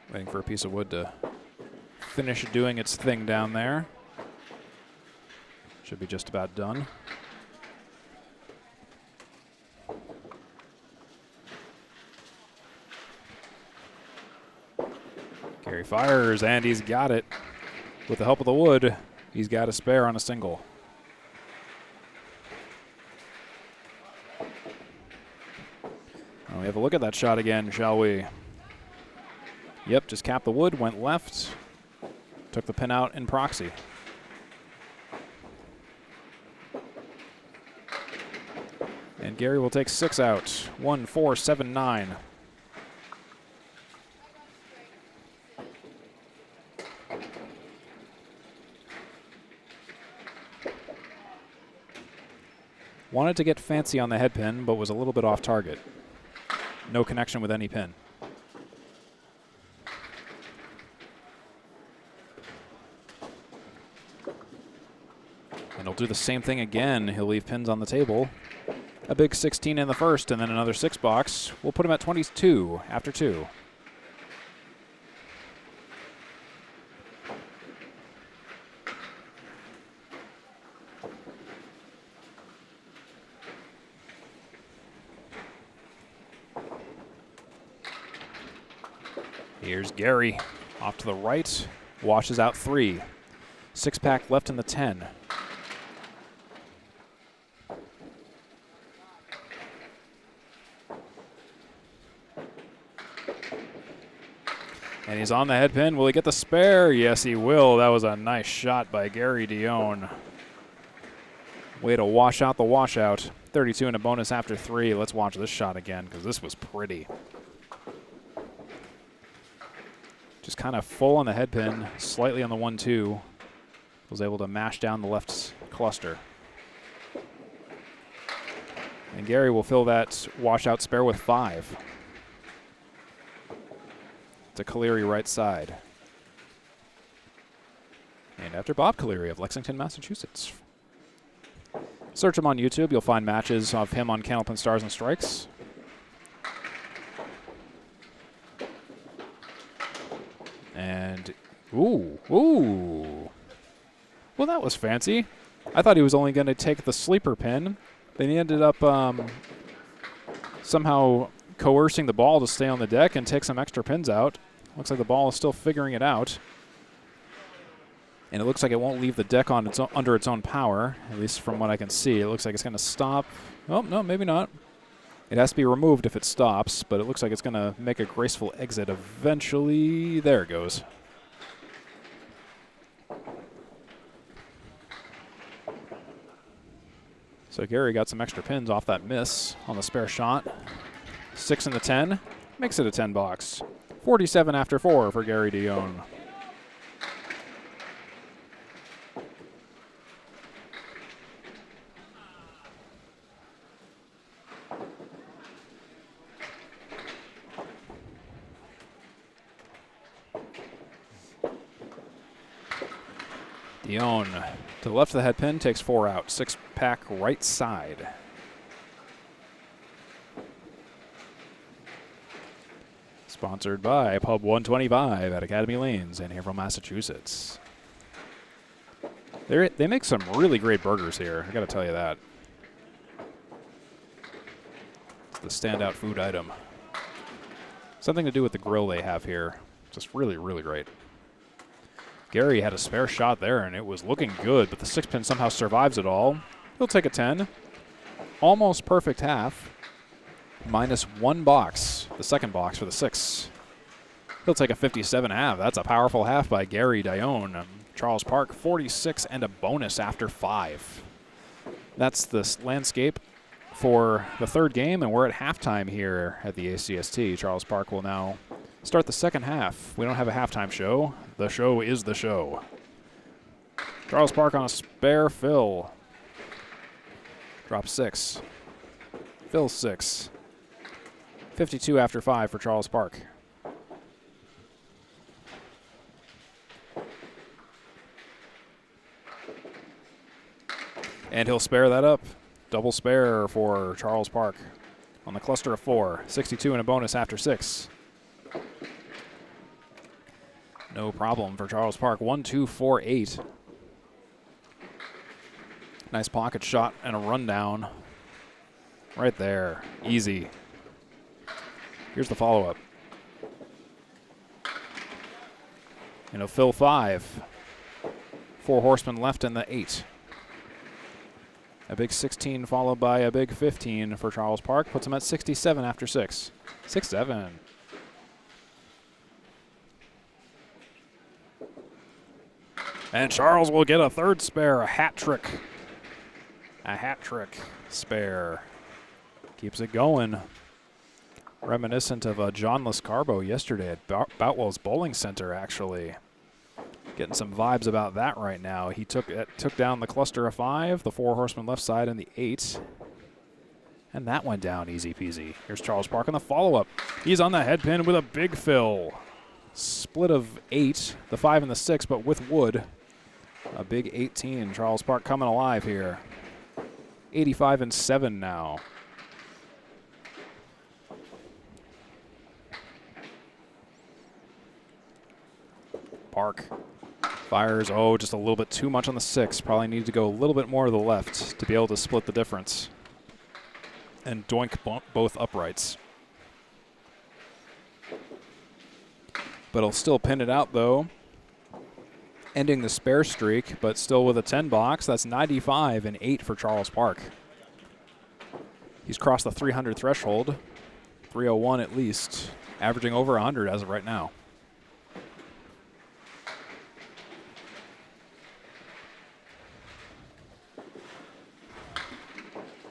Waiting for a piece of wood to finish doing its thing down there. Should be just about done. Garey fires, and he's got it. With the help of the wood, he's got a spare on a single. We have a look at that shot again, shall we? Yep, just capped the wood, went left, took the pin out in proxy. And Garey will take 6 out. 1, 4, 7, 9. Wanted to get fancy on the head pin, but was a little bit off target. No connection with any pin. And he'll do the same thing again. He'll leave pins on the table. A big 16 in the first, and then another 6 box. We'll put him at 22 after 2. Here's Garey off to the right, washes out 3. 6-pack left in the 10. And he's on the head pin. Will he get the spare? Yes, he will. That was a nice shot by Garey Dionne. Way to wash out the washout. 32 and a bonus after 3. Let's watch this shot again because this was pretty. Just kind of full on the head pin, slightly on the 1-2. Was able to mash down the left cluster. And Garey will fill that washout spare with 5. To Caleri right side. And after Bob Caleri of Lexington, Massachusetts. Search him on YouTube. You'll find matches of him on Candlepin Stars and Strikes. And, ooh. Well, that was fancy. I thought he was only going to take the sleeper pin. Then he ended up somehow coercing the ball to stay on the deck and take some extra pins out. Looks like the ball is still figuring it out. And it looks like it won't leave the deck on its own, under its own power, at least from what I can see. It looks like it's going to stop. Oh, no, maybe not. It has to be removed if it stops, but it looks like it's going to make a graceful exit eventually. There it goes. So Garey got some extra pins off that miss on the spare shot. 6 in the 10. Makes it a 10 box. 47 after 4 for Garey Dionne. Dionne to the left of the head pin, takes 4 out. 6-pack right side. Sponsored by Pub 125 at Academy Lanes in Haverhill, Massachusetts. They make some really great burgers here, I gotta tell you that. It's the standout food item. Something to do with the grill they have here. Just really, really great. Garey had a spare shot there, and it was looking good, but the 6-pin somehow survives it all. He'll take a 10. Almost perfect half. Minus 1 box, the second box for the 6. He'll take a 57 half. That's a powerful half by Garey Dionne. Charles Park, 46 and a bonus after 5. That's the landscape for the third game, and we're at halftime here at the ACST. Charles Park will now start the second half. We don't have a halftime show. The show is the show. Charles Park on a spare fill. Drop 6. Fill 6. 52 after 5 for Charles Park. And he'll spare that up. Double spare for Charles Park on the cluster of 4. 62 and a bonus after 6. No problem for Charles Park. 1, 2, 4, 8. Nice pocket shot and a rundown. Right there. Easy. Here's the follow-up. And a fill 5. 4 horsemen left in the 8. A big 16 followed by a big 15 for Charles Park. Puts him at 67 after 6. 6-7. And Charles will get a third spare, a hat trick. A hat trick spare. Keeps it going. Reminiscent of a John Lescarbo yesterday at Boutwell's Bowling Center, actually. Getting some vibes about that right now. He took down the cluster of 5, the 4 horsemen left side, and the 8. And that went down easy peasy. Here's Charles Park on the follow-up. He's on the headpin with a big fill. Split of 8, the 5 and the 6, but with wood. A big 18. Charles Park coming alive here. 85 and 7 now. Park fires, just a little bit too much on the 6. Probably need to go a little bit more to the left to be able to split the difference. And doink both uprights. But he'll still pin it out though. Ending the spare streak, but still with a 10 box. That's 95 and 8 for Charles Park. He's crossed the 300 threshold. 301 at least. Averaging over 100 as of right now.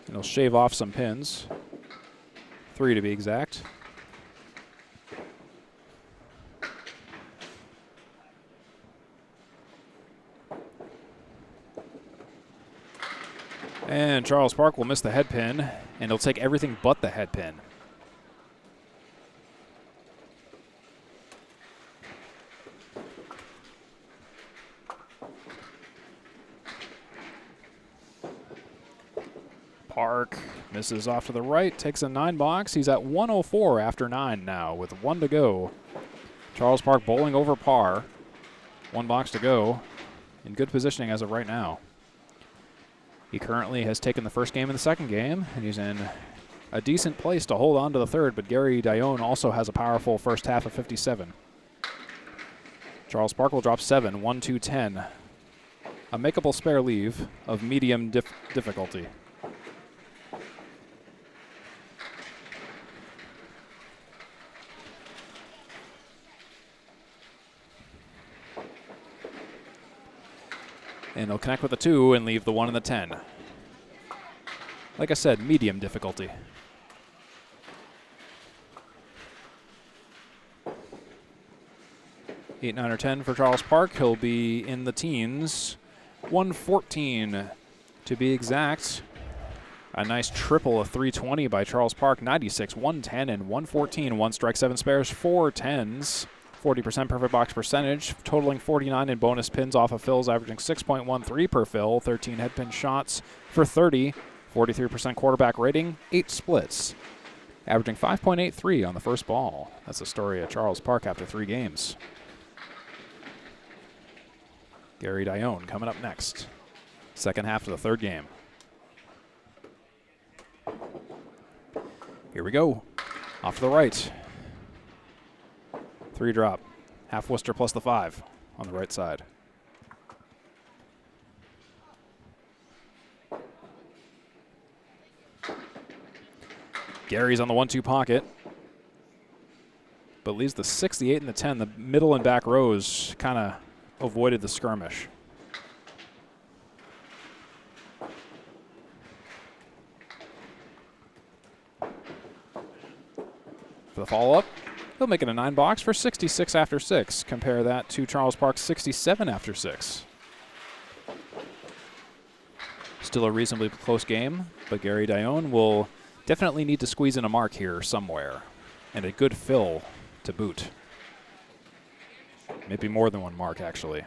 And he'll shave off some pins. 3 to be exact. And Charles Park will miss the head pin, and he'll take everything but the head pin. Park misses off to the right, takes a 9 box. He's at 104 after 9 now with 1 to go. Charles Park bowling over par. 1 box to go. In good positioning as of right now. He currently has taken the first game and the second game, and he's in a decent place to hold on to the third, but Garey Dionne also has a powerful first half of 57. Charles Park will drop 7, 1, 2, 10. A makeable spare leave of medium difficulty. And he'll connect with the 2 and leave the 1 and the 10. Like I said, medium difficulty. 8, 9, or 10 for Charles Park. He'll be in the teens. 114 to be exact. A nice triple of 320 by Charles Park. 96, 110, and 114. 1 strike, 7 spares, 4 tens. 40% perfect box percentage, totaling 49 in bonus pins off of fills, averaging 6.13 per fill, 13 head pin shots for 30, 43% quarterback rating, 8 splits, averaging 5.83 on the first ball. That's the story of Charles Park after 3 games. Garey Dionne coming up next. Second half of the third game. Here we go. Off to the right. 3 drop. Half Worcester plus the 5 on the right side. Garey's on the 1-2 pocket, but leaves the 6, the 8, and the 10. The middle and back rows kind of avoided the skirmish. For the follow-up, he'll make it a 9 box for 66 after 6. Compare that to Charles Park's 67 after 6. Still a reasonably close game, but Garey Dionne will definitely need to squeeze in a mark here somewhere, and a good fill to boot. Maybe more than one mark, actually.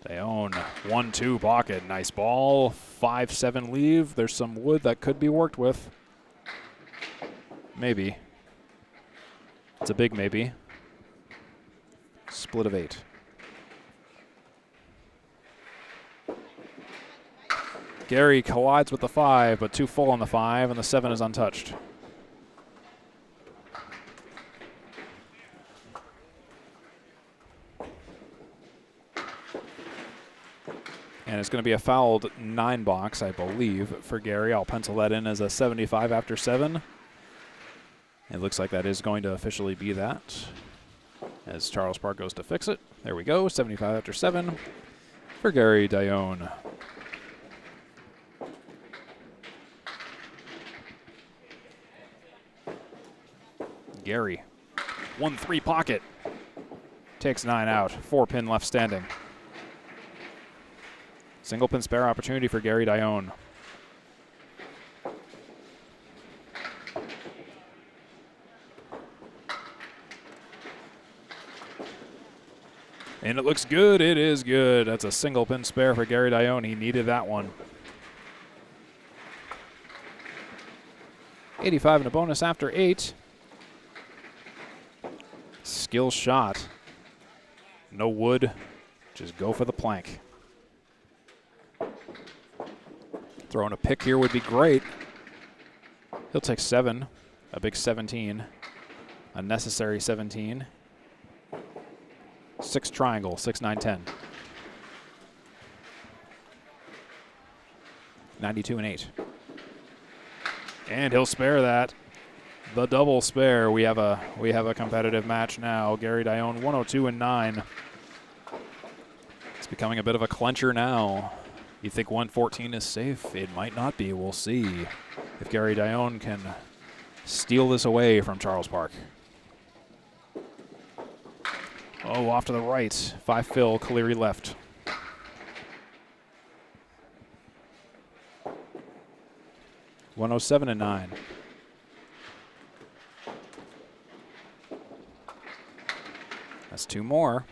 Dionne, 1-2 pocket. Nice ball. 5-7 leave. There's some wood that could be worked with. Maybe. It's a big maybe. Split of 8. Garey collides with the 5, but too full on the 5, and the 7 is untouched. And it's going to be a fouled 9 box, I believe, for Garey. I'll pencil that in as a 75 after 7. It looks like that is going to officially be that, as Charles Park goes to fix it. There we go, 75 after 7 for Garey Dionne. Garey, 1-3 pocket. Takes 9 out, 4 pin left standing. Single pin spare opportunity for Garey Dionne. And it looks good, it is good. That's a single pin spare for Garey Dionne. He needed that one. 85 and a bonus after 8. Skill shot. No wood, just go for the plank. Throwing a pick here would be great. He'll take 7, a big 17, a necessary 17. 6 triangle, 6, 9, 10. 92 and 8. And he'll spare that. The double spare. We have a competitive match now. Garey Dionne 102 and 9. It's becoming a bit of a clincher now. You think 114 is safe? It might not be. We'll see if Garey Dionne can steal this away from Charles Park. Oh, off to the right. 5 fill, Cleary left. $107 and 9. That's 2 more.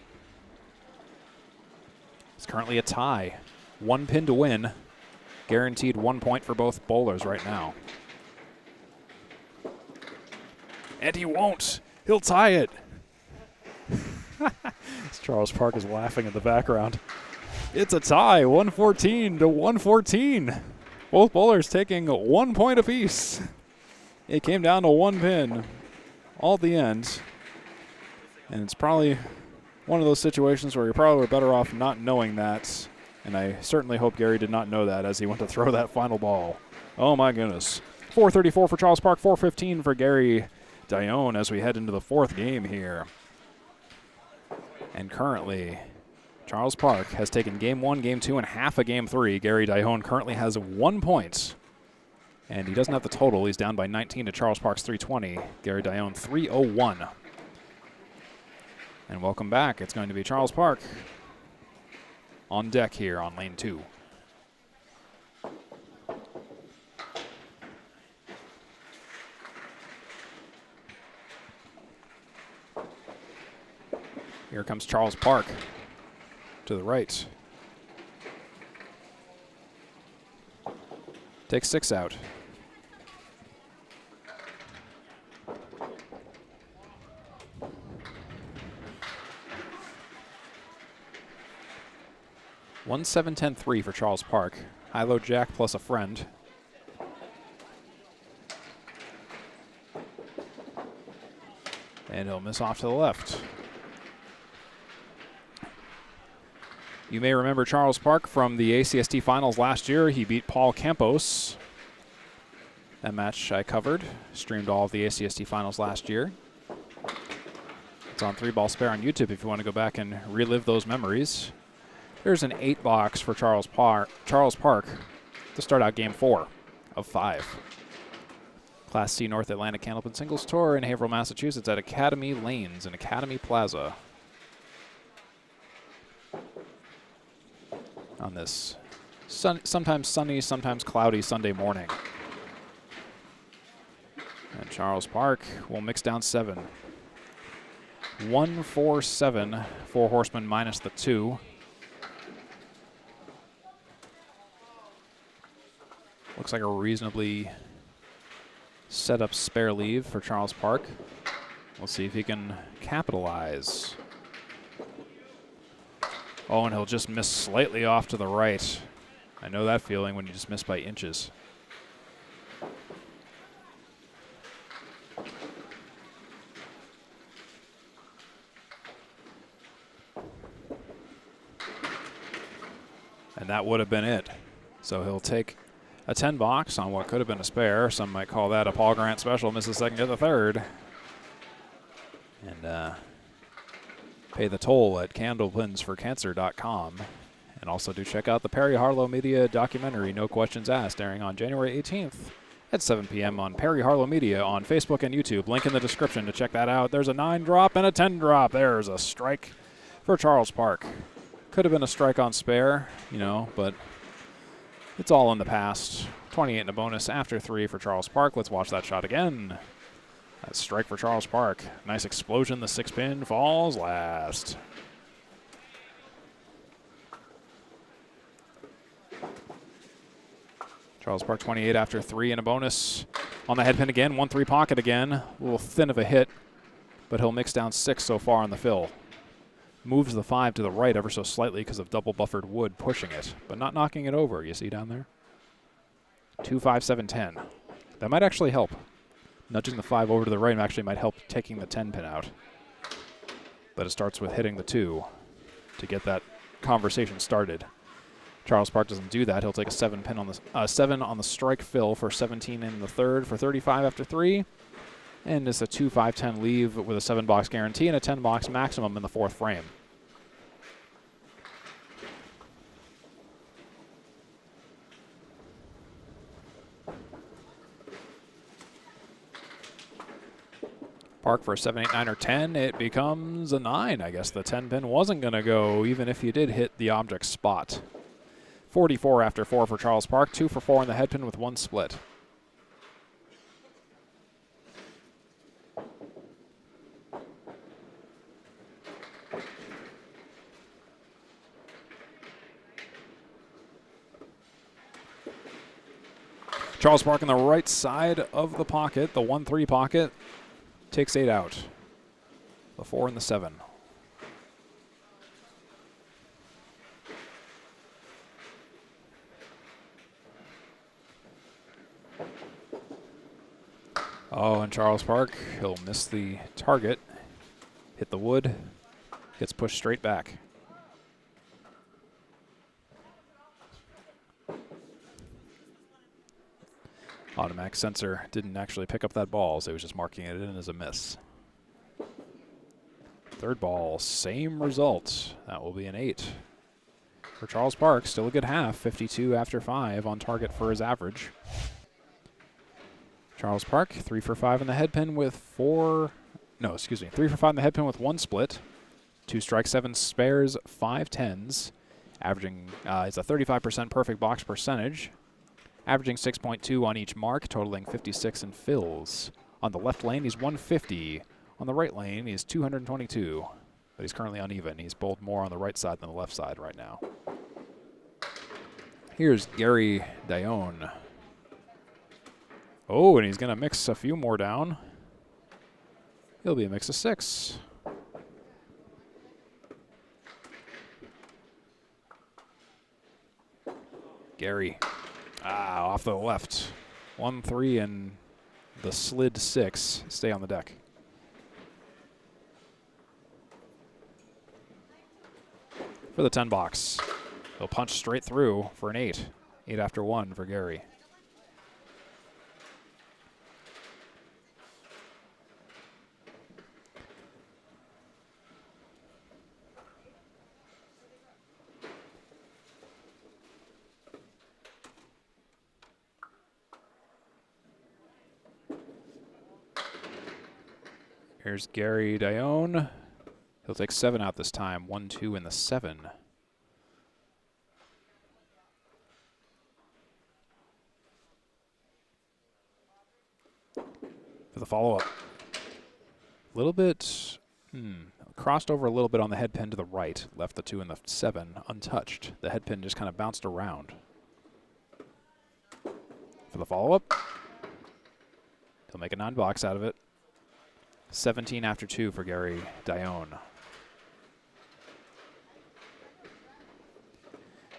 It's currently a tie. 1 pin to win. Guaranteed 1 point for both bowlers right now. And he won't. He'll tie it. Charles Park is laughing in the background. It's a tie, 114 to 114. Both bowlers taking 1 point apiece. It came down to 1 pin all at the end. And it's probably one of those situations where you're probably better off not knowing that. And I certainly hope Garey did not know that as he went to throw that final ball. Oh my goodness. 434 for Charles Park, 415 for Garey Dionne as we head into the 4th game here. And currently, Charles Park has taken game 1, game 2, and half of game 3. Garey Dionne currently has 1 point. And he doesn't have the total. He's down by 19 to Charles Park's 320. Garey Dionne 301. And welcome back. It's going to be Charles Park on deck here on lane 2. Here comes Charles Park to the right. Takes 6 out. One 7-10-3 for Charles Park. High-low jack plus a friend. And he'll miss off to the left. You may remember Charles Park from the ACST finals last year. He beat Paul Campos. That match I covered. Streamed all of the ACST finals last year. It's on 3-ball spare on YouTube if you want to go back and relive those memories. There's an 8 box for Charles Park to start out game 4 of 5. Class C North Atlantic Candlepin Singles Tour in Haverhill, Massachusetts at Academy Lanes in Academy Plaza. On this sometimes sunny, sometimes cloudy Sunday morning. And Charles Park will mix down 7. 1-4-7, 4 horsemen minus the 2. Looks like a reasonably set up spare leave for Charles Park. We'll see if he can capitalize. Oh, and he'll just miss slightly off to the right. I know that feeling when you just miss by inches. And that would have been it. So he'll take a 10 box on what could have been a spare. Some might call that a Paul Grant special. Misses second, get the third. And pay the toll at candlepinsforcancer.com. And also do check out the Perry Harlow Media documentary, No Questions Asked, airing on January 18th at 7 p.m. on Perry Harlow Media on Facebook and YouTube. Link in the description to check that out. There's a 9 drop and a 10 drop. There's a strike for Charles Park. Could have been a strike on spare, you know, but it's all in the past. 28 in a bonus after 3 for Charles Park. Let's watch that shot again. That strike for Charles Park. Nice explosion. The 6-pin falls last. Charles Park 28 after 3 in a bonus. On the head pin again. 1-3 pocket again. A little thin of a hit, but he'll mix down 6 so far on the fill. Moves the 5 to the right ever so slightly because of double buffered wood pushing it, but not knocking it over. You see down there? 2, 5, 7, 10. That might actually help. Nudging the 5 over to the right actually might help taking the 10 pin out. But it starts with hitting the 2 to get that conversation started. Charles Park doesn't do that. He'll take a 7 pin on the 7 on the strike fill for 17 in the third for 35 after 3. And it's a 2, 5, 10 leave with a 7 box guarantee and a 10 box maximum in the 4th frame. Park for a 7, 8, 9, or 10. It becomes a 9. I guess the 10 pin wasn't going to go even if you did hit the object spot. 44 after 4 for Charles Park. 2 for 4 in the head pin with 1 split. Charles Park on the right side of the pocket, the 1-3 pocket, takes 8 out. The 4 and the 7. Oh, and Charles Park, he'll miss the target, hit the wood, gets pushed straight back. Automatic sensor didn't actually pick up that ball, so he was just marking it in as a miss. Third ball, same result. That will be an 8. For Charles Park, still a good half, 52 after 5 on target for his average. Charles Park, 3 for 5 in the head pin with 3 for 5 in the head pin with 1 split. 2 strikes, 7 spares, 5 tens. Averaging, it's a 35% perfect box percentage. Averaging 6.2 on each mark, totaling 56 in fills. On the left lane, he's 150. On the right lane, he's 222. But he's currently uneven. He's bowled more on the right side than the left side right now. Here's Garey Dionne. Oh, and he's going to mix a few more down. He'll be a mix of 6. Garey. Off the left. 1-3 and the slid 6 stay on the deck. For the 10 box. He'll punch straight through for an 8. 8 after 1 for Garey. Here's Garey Dionne. He'll take 7 out this time. 1, 2 in the 7. For the follow-up. A little bit, crossed over a little bit on the head pin to the right. Left the 2 and the 7 untouched. The head pin just kind of bounced around. For the follow-up. He'll make a 9-box out of it. 17 after 2 for Garey Dionne.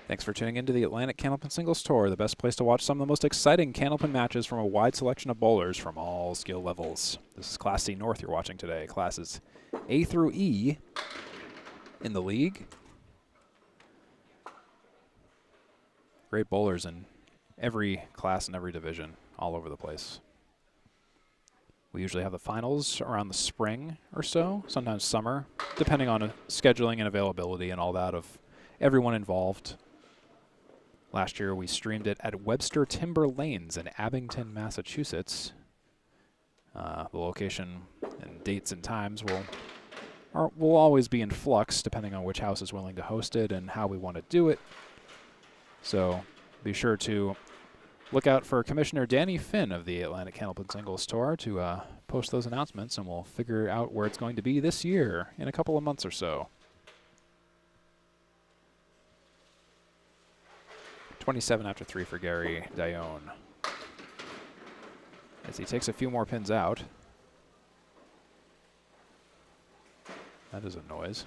Thanks for tuning into the Atlantic Candlepin Singles Tour, the best place to watch some of the most exciting Candlepin matches from a wide selection of bowlers from all skill levels. This is Class C North you're watching today. Classes A through E in the league. Great bowlers in every class and every division, all over the place. We usually have the finals around the spring or so, sometimes summer, depending on scheduling and availability and all that of everyone involved. Last year, we streamed it at Webster Timber Lanes in Abington, Massachusetts. The location and dates and times will always be in flux, depending on which house is willing to host it and how we want to do it. So be sure to look out for Commissioner Danny Finn of the Atlantic Candlepin Singles Tour to post those announcements, and we'll figure out where it's going to be this year in a couple of months or so. 27 after 3 for Garey Dionne. As he takes a few more pins out. That is a noise.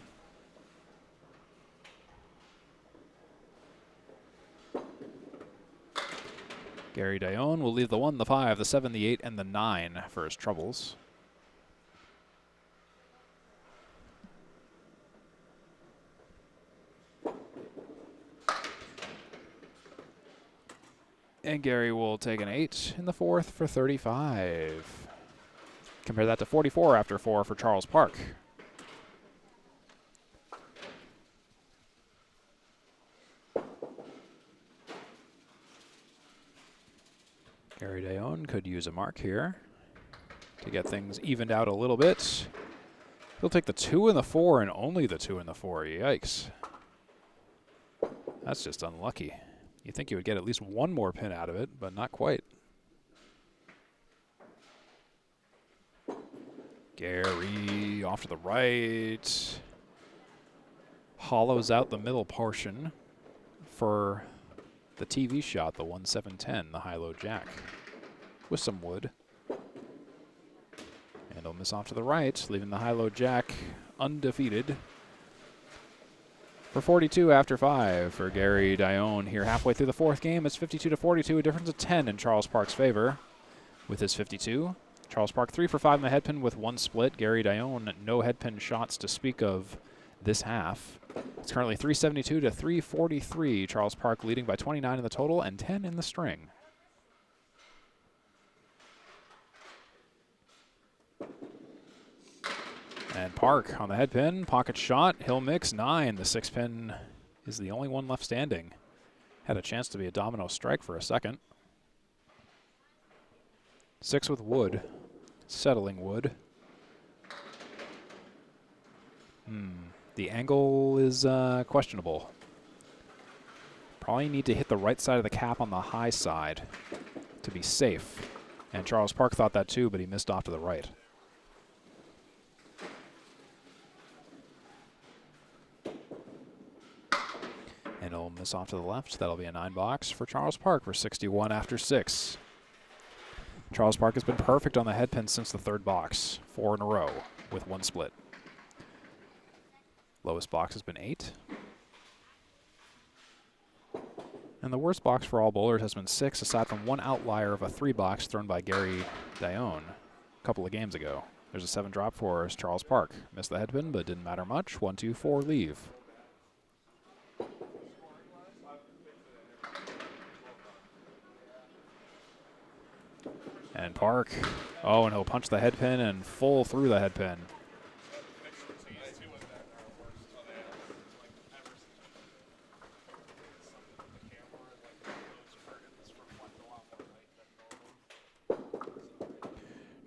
Garey Dionne will leave the 1, the 5, the 7, the 8, and the 9 for his troubles. And Garey will take an 8 in the 4th for 35. Compare that to 44 after 4 for Charles Park. Garey Dionne could use a mark here to get things evened out a little bit. He'll take the 2 and the 4 and only the 2 and the 4. Yikes. That's just unlucky. You think you would get at least one more pin out of it, but not quite. Garey off to the right. Hollows out the middle portion for the TV shot, the 1-7-10, the high-low jack, with some wood. And he'll miss off to the right, leaving the high-low jack undefeated. For 42 after 5 for Garey Dionne here halfway through the 4th game. It's 52-42, a difference of 10 in Charles Park's favor with his 52. Charles Park 3 for 5 in the head pin with 1 split. Garey Dionne, no head pin shots to speak of this half. It's currently 372-343. Charles Park leading by 29 in the total and 10 in the string. And Park on the head pin, pocket shot, he'll mix 9. The 6 pin is the only one left standing. Had a chance to be a domino strike for a second. 6 with wood, settling wood. The angle is questionable. Probably need to hit the right side of the cap on the high side to be safe. And Charles Park thought that too, but he missed off to the right. And he'll miss off to the left. That'll be a 9-box for Charles Park for 61 after 6. Charles Park has been perfect on the head pin since the 3rd box, 4 in a row with 1 split. Lowest box has been 8. And the worst box for all bowlers has been 6, aside from one outlier of a 3-box thrown by Garey Dionne a couple of games ago. There's a 7 drop for Charles Park. Missed the head pin, but didn't matter much. 1, 2, 4, leave. And Park, and he'll punch the head pin and full through the head pin.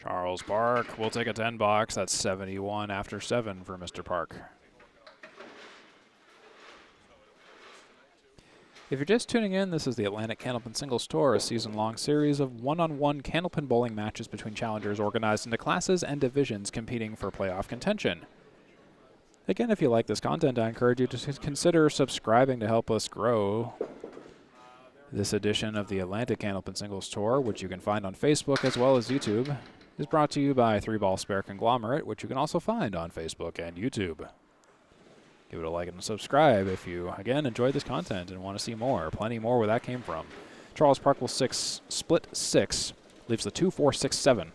Charles Park will take a 10 box. That's 71 after 7 for Mr. Park. If you're just tuning in, this is the Atlantic Candlepin Singles Tour, a season-long series of one-on-one Candlepin bowling matches between challengers organized into classes and divisions competing for playoff contention. Again, if you like this content, I encourage you to consider subscribing to help us grow. This edition of the Atlantic Candlepin Singles Tour, which you can find on Facebook as well as YouTube, is brought to you by 3-Ball Spare Conglomerate, which you can also find on Facebook and YouTube. Give it a like and subscribe if you, again, enjoyed this content and want to see more. Plenty more where that came from. Charles Park will split 6, leaves the 2, 4, 6, 7.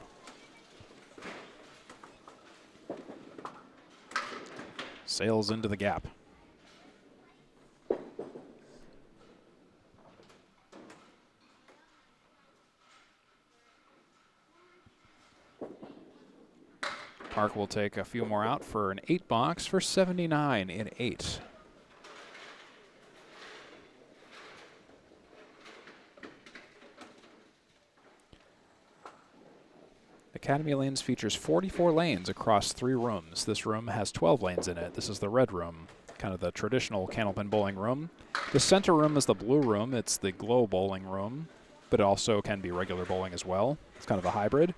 Sails into the gap. Park will take a few more out for an 8 box for 79 in 8. Academy Lanes features 44 lanes across 3 rooms. This room has 12 lanes in it. This is the red room, kind of the traditional Candlepin bowling room. The center room is the blue room. It's the glow bowling room, but it also can be regular bowling as well. It's kind of a hybrid.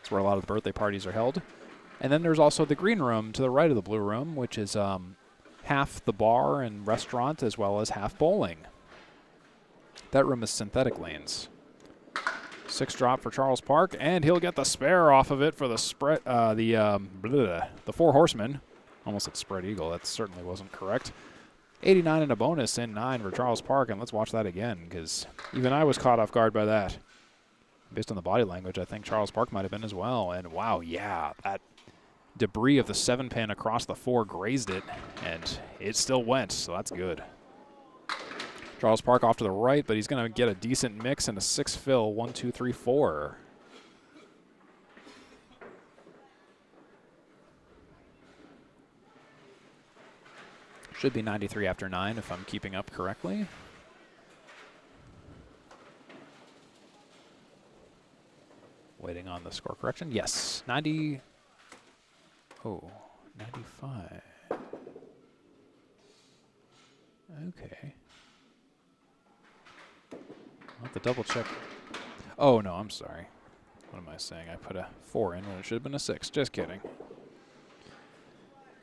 It's where a lot of the birthday parties are held. And then there's also the green room to the right of the blue room, which is half the bar and restaurant as well as half bowling. That room is synthetic lanes. 6 drop for Charles Park, and he'll get the spare off of it for the spread. The 4 horsemen. Almost said spread eagle. That certainly wasn't correct. 89 and a bonus in 9 for Charles Park, and let's watch that again because even I was caught off guard by that. Based on the body language, I think Charles Park might have been as well. And wow, yeah, that debris of the 7-pin across the 4 grazed it, and it still went, so that's good. Charles Park off to the right, but he's going to get a decent mix and a 6 fill, 1, 2, 3, 4. Should be 93 after 9 if I'm keeping up correctly. Waiting on the score correction. Yes, 90. Oh, 95. Okay. I'll have to double check. Oh, no, I'm sorry. What am I saying? I put a 4 in when it should have been a 6. Just kidding.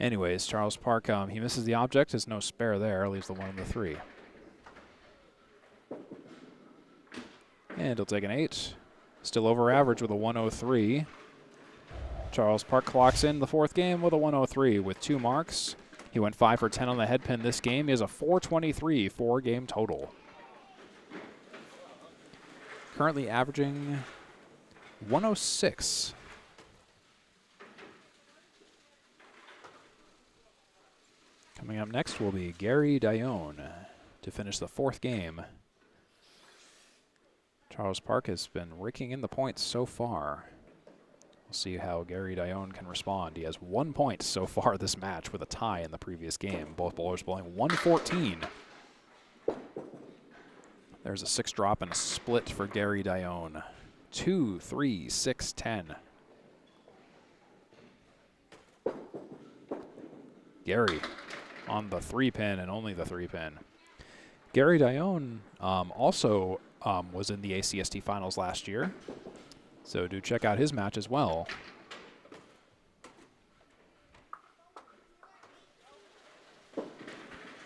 Anyways, Charles Park, he misses the object. There's no spare there. Leaves the 1 and the 3. And he'll take an 8. Still over average with a 103. Charles Park clocks in the 4th game with a 103 with 2 marks. He went 5 for 10 on the head pin this game. He has a 423 4-game total. Currently averaging 106. Coming up next will be Garey Dionne to finish the 4th game. Charles Park has been raking in the points so far. We'll see how Garey Dionne can respond. He has 1 point so far this match with a tie in the previous game. Both bowlers bowling 114. There's a 6 drop and a split for Garey Dionne. 2, 3, 6, 10. Garey on the 3-pin and only the 3-pin. Garey Dionne also was in the ACST finals last year, so do check out his match as well.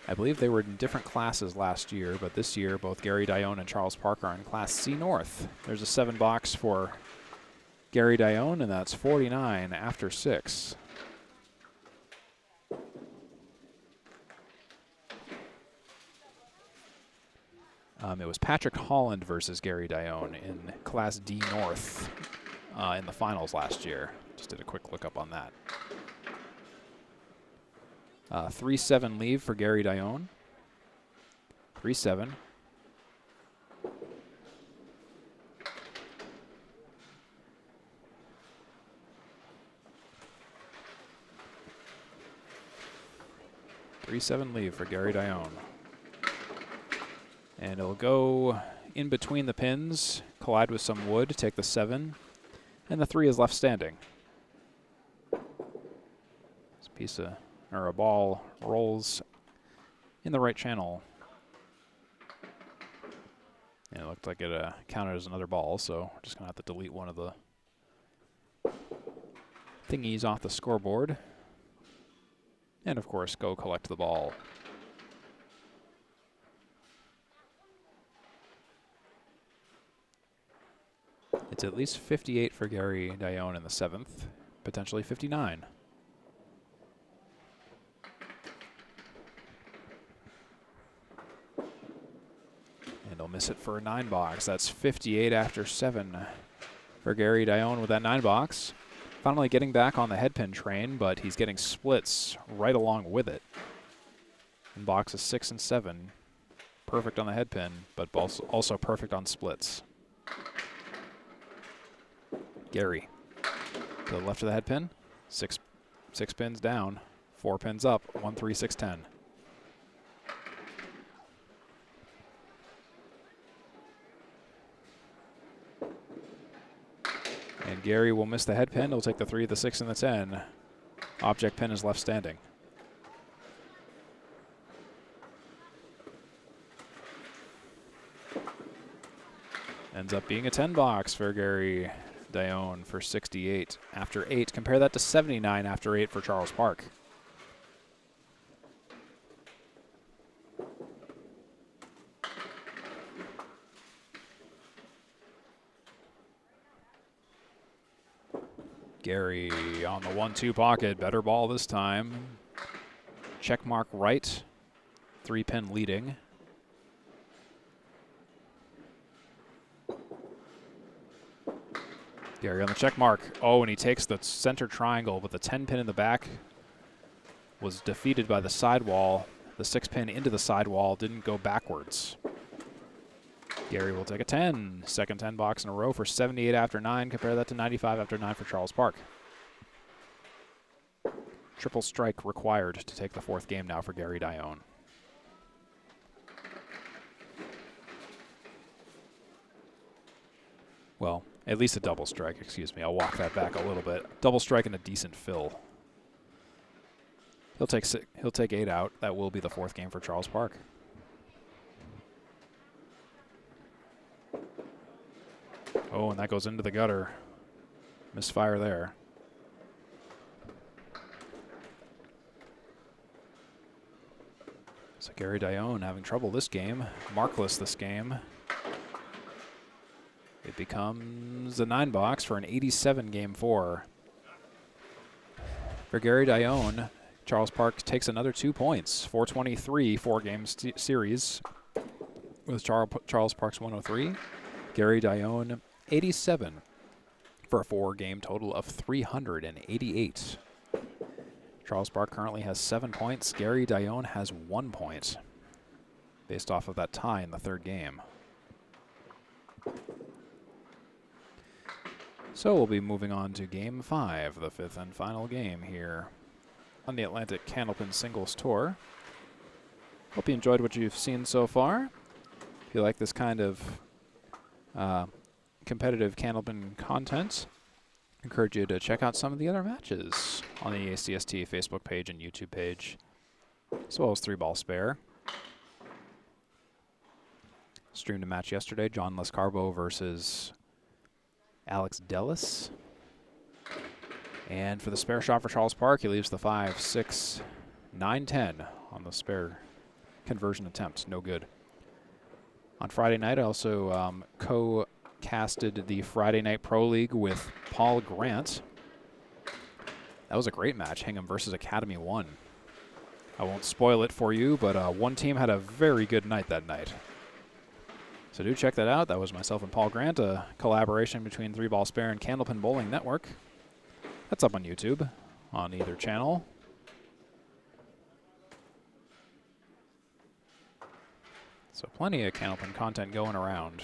I believe they were in different classes last year, but this year both Garey Dionne and Charles Park are in Class C North. There's a 7 box for Garey Dionne, and that's 49 after 6. It was Patrick Holland versus Garey Dionne in Class D North in the finals last year. Just did a quick look up on that. 3-7 leave for Garey Dionne. 3-7. Leave for Garey Dionne. And it'll go in between the pins, collide with some wood, take the 7, And the 3 is left standing. This piece of, or a ball rolls in the right channel. And it looked like it counted as another ball, so we're just going to have to delete one of the thingies off the scoreboard. And of course, go collect the ball. It's at least 58 for Garey Dionne in the 7th, potentially 59. And he'll miss it for a 9 box. That's 58 after 7 for Garey Dionne with that 9 box. Finally getting back on the headpin train, but he's getting splits right along with it. In boxes 6 and 7, perfect on the headpin, but also perfect on splits. Garey to the left of the headpin, 6 pins down, 4 pins up, 1, 3, 6, 10. And Garey will miss the head pin. He'll take the 3, the 6, and the 10. Object pin is left standing. Ends up being a 10 box for Garey Dionne for 68 after 8. Compare that to 79 after 8 for Charles Park. Garey on the 1-2 pocket. Better ball this time. Check mark right. 3-pin leading. Garey on the check mark. Oh, and he takes the center triangle, but the 10-pin in the back was defeated by the sidewall. The 6-pin into the sidewall didn't go backwards. Garey will take a 10. Second 10 box in a row for 78 after 9. Compare that to 95 after 9 for Charles Park. Triple strike required to take the 4th game now for Garey Dionne. Well, at least a double strike, excuse me. I'll walk that back a little bit. Double strike and a decent fill. He'll take 8 out. That will be the 4th game for Charles Park. Oh, and that goes into the gutter. Misfire there. So Garey Dionne having trouble this game. Markless this game. It becomes a 9 box for an 87 game 4. For Garey Dionne, Charles Park takes another 2 points. 423, 4-game series with Charles Park's 103. Garey Dionne, 87 for a 4-game total of 388. Charles Park currently has 7 points. Garey Dionne has 1 point based off of that tie in the 3rd game. So we'll be moving on to Game 5, the 5th and final game here on the Atlantic Candlepin Singles Tour. Hope you enjoyed what you've seen so far. If you like this kind of competitive Candlepin content, I encourage you to check out some of the other matches on the ACST Facebook page and YouTube page, as well as 3-ball spare. Streamed a match yesterday, John Lescarbo versus Alex Dellis. And for the spare shot for Charles Park, he leaves the 5, 6, 9, 10 on the spare conversion attempt. No good. On Friday night, I also co-casted the Friday Night Pro League with Paul Grant. That was a great match, Hingham versus Academy 1. I won't spoil it for you, but one team had a very good night that night. So do check that out. That was myself and Paul Grant, a collaboration between 3-ball spare and Candlepin Bowling Network. That's up on YouTube, on either channel. So plenty of Candlepin content going around.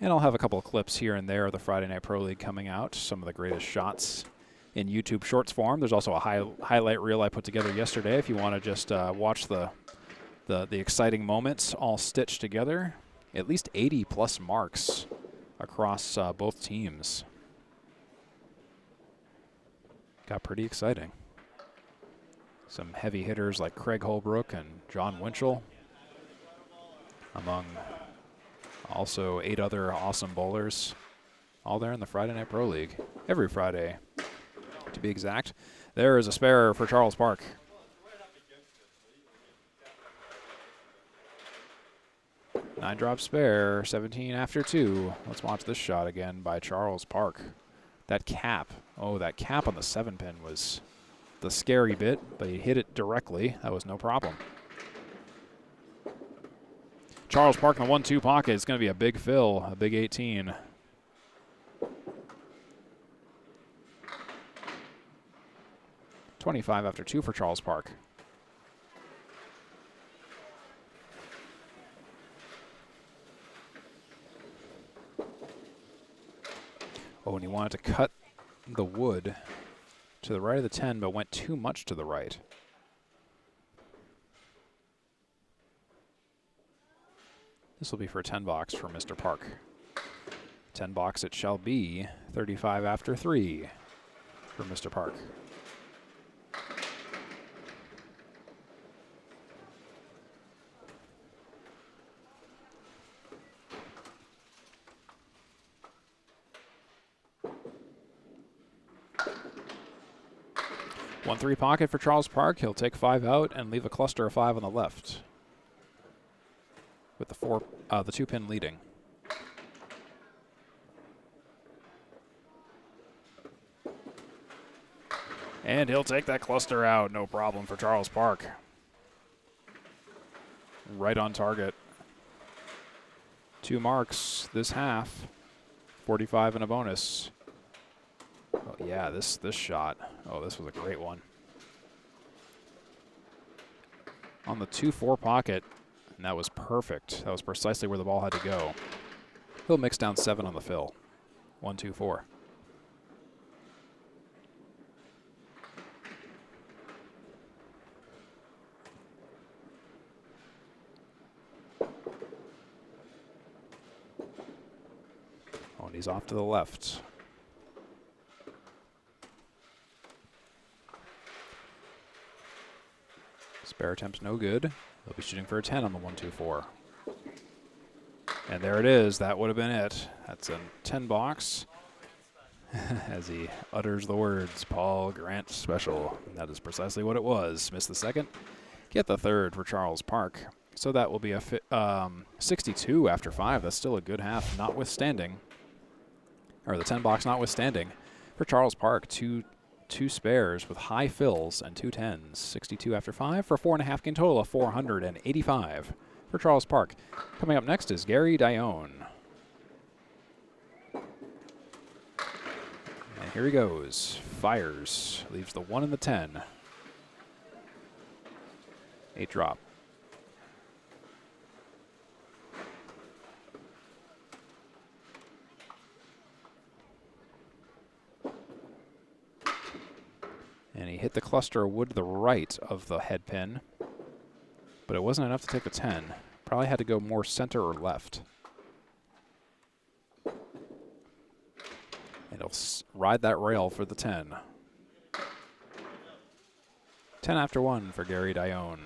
And I'll have a couple of clips here and there of the Friday Night Pro League coming out, some of the greatest shots in YouTube Shorts form. There's also a highlight reel I put together yesterday if you want to just watch the exciting moments all stitched together. At least 80-plus marks across both teams. got pretty exciting. Some heavy hitters like Craig Holbrook and John Winchell, among also 8 other awesome bowlers, all there in the Friday Night Pro League. Every Friday, to be exact. There is a spare for Charles Park. Nine-drop spare, 17 after 2. Let's watch this shot again by Charles Park. That cap, oh, that cap on the 7-pin was the scary bit, but he hit it directly. That was no problem. Charles Park in the 1-2 pocket. It's going to be a big fill, a big 18. $25 after 2 for Charles Park. Oh, and he wanted to cut the wood to the right of the 10, but went too much to the right. This will be for a 10 box for Mr. Park. 10 box it shall be, 35 after 3 for Mr. Park. One 3 pocket for Charles Park. He'll take 5 out and leave a cluster of 5 on the left, with the 2-pin leading. And he'll take that cluster out, no problem for Charles Park. Right on target. 2 marks this half, 45 and a bonus. Oh yeah, this shot. Oh, this was a great one. On the 2-4 pocket, and that was perfect. That was precisely where the ball had to go. He'll mix down 7 on the fill. 1, 2, 4. Oh, and he's off to the left. Spare attempt's no good. He'll be shooting for a 10 on the 1, 2, 4. And there it is. That would have been it. That's a 10 box. As he utters the words, Paul Grant special. And that is precisely what it was. Missed the second. Get the third for Charles Park. So that will be a 62 after 5. That's still a good half, notwithstanding. Or the 10 box notwithstanding. For Charles Park, two spares with high fills and 2 10s. 62 after 5 for a 4.5 gain total of 485 for Charles Park. Coming up next is Garey Dionne. And here he goes. Fires. Leaves the 1 and the 10. 8 drop. And he hit the cluster of wood to the right of the head pin, but it wasn't enough to take the 10. Probably had to go more center or left. And he'll ride that rail for the 10. 10 after 1 for Garey Dionne.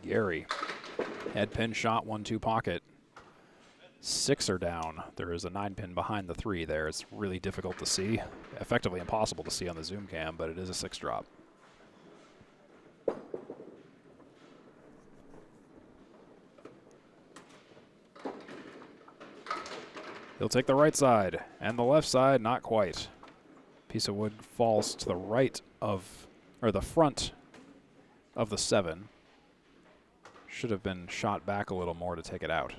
Garey, head pin shot, 1, 2 pocket. 6 are down. There is a 9-pin behind the 3 there. It's really difficult to see. Effectively impossible to see on the zoom cam, but it is a 6 drop. He'll take the right side, and the left side, not quite. Piece of wood falls to the right of, or the front of the 7. Should have been shot back a little more to take it out.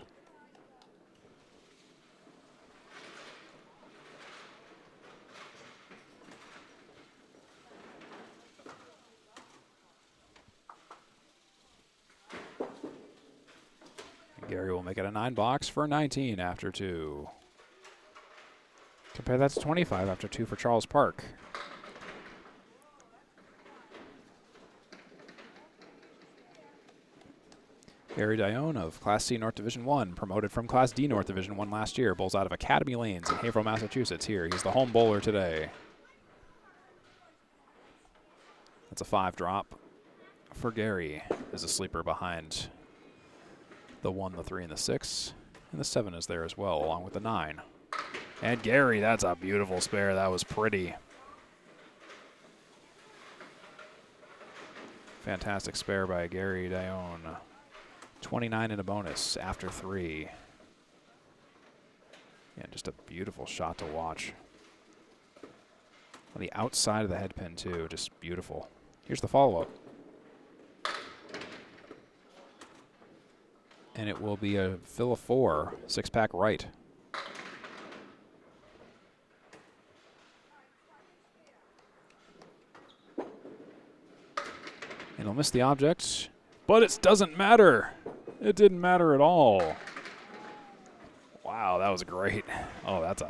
Garey will make it a 9 box for 19 after 2. Compare that to 25 after 2 for Charles Park. Dionne of Class C North Division 1, promoted from Class D North Division 1 last year, bowls out of Academy Lanes in Haverhill, Massachusetts. Here, he's the home bowler today. That's a 5 drop for Garey. There's a sleeper behind the 1, the 3, and the 6. And the 7 is there as well, along with the 9. And Garey, that's a beautiful spare. That was pretty. Fantastic spare by Garey Dionne. 29 in a bonus after 3. Yeah, just a beautiful shot to watch. On the outside of the head pin, too, just beautiful. Here's the follow-up. And it will be a fill of 4, 6-pack right. And he'll miss the object, but it doesn't matter. It didn't matter at all. Wow, that was great. Oh, that's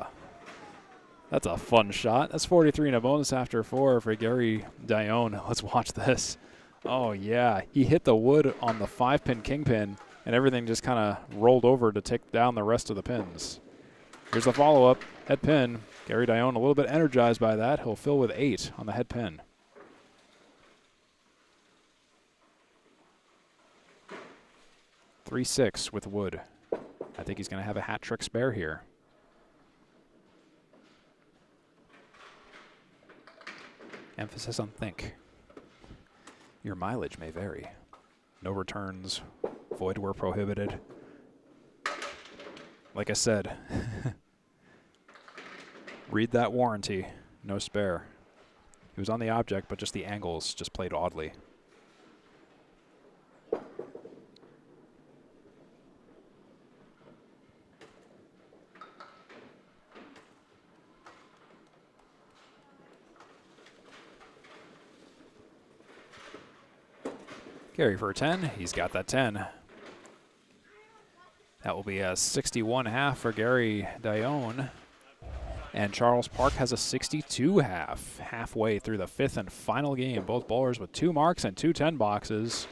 a fun shot. That's 43 in a bonus after 4 for Garey Dionne. Let's watch this. Oh, yeah. He hit the wood on the 5-pin kingpin, and everything just kind of rolled over to take down the rest of the pins. Here's the follow-up. Head pin. Garey Dionne a little bit energized by that. He'll fill with 8 on the head pin. .36 with wood. I think he's going to have a hat trick spare here. Emphasis on think. Your mileage may vary. No returns. Void where prohibited. Like I said, read that warranty. No spare. He was on the object, but just the angles just played oddly. Garey for a 10. He's got that 10. That will be a 61.5 for Garey Dionne. And Charles Park has a 62.5 halfway through the 5th and final game. Both bowlers with 2 marks and 2 10 boxes.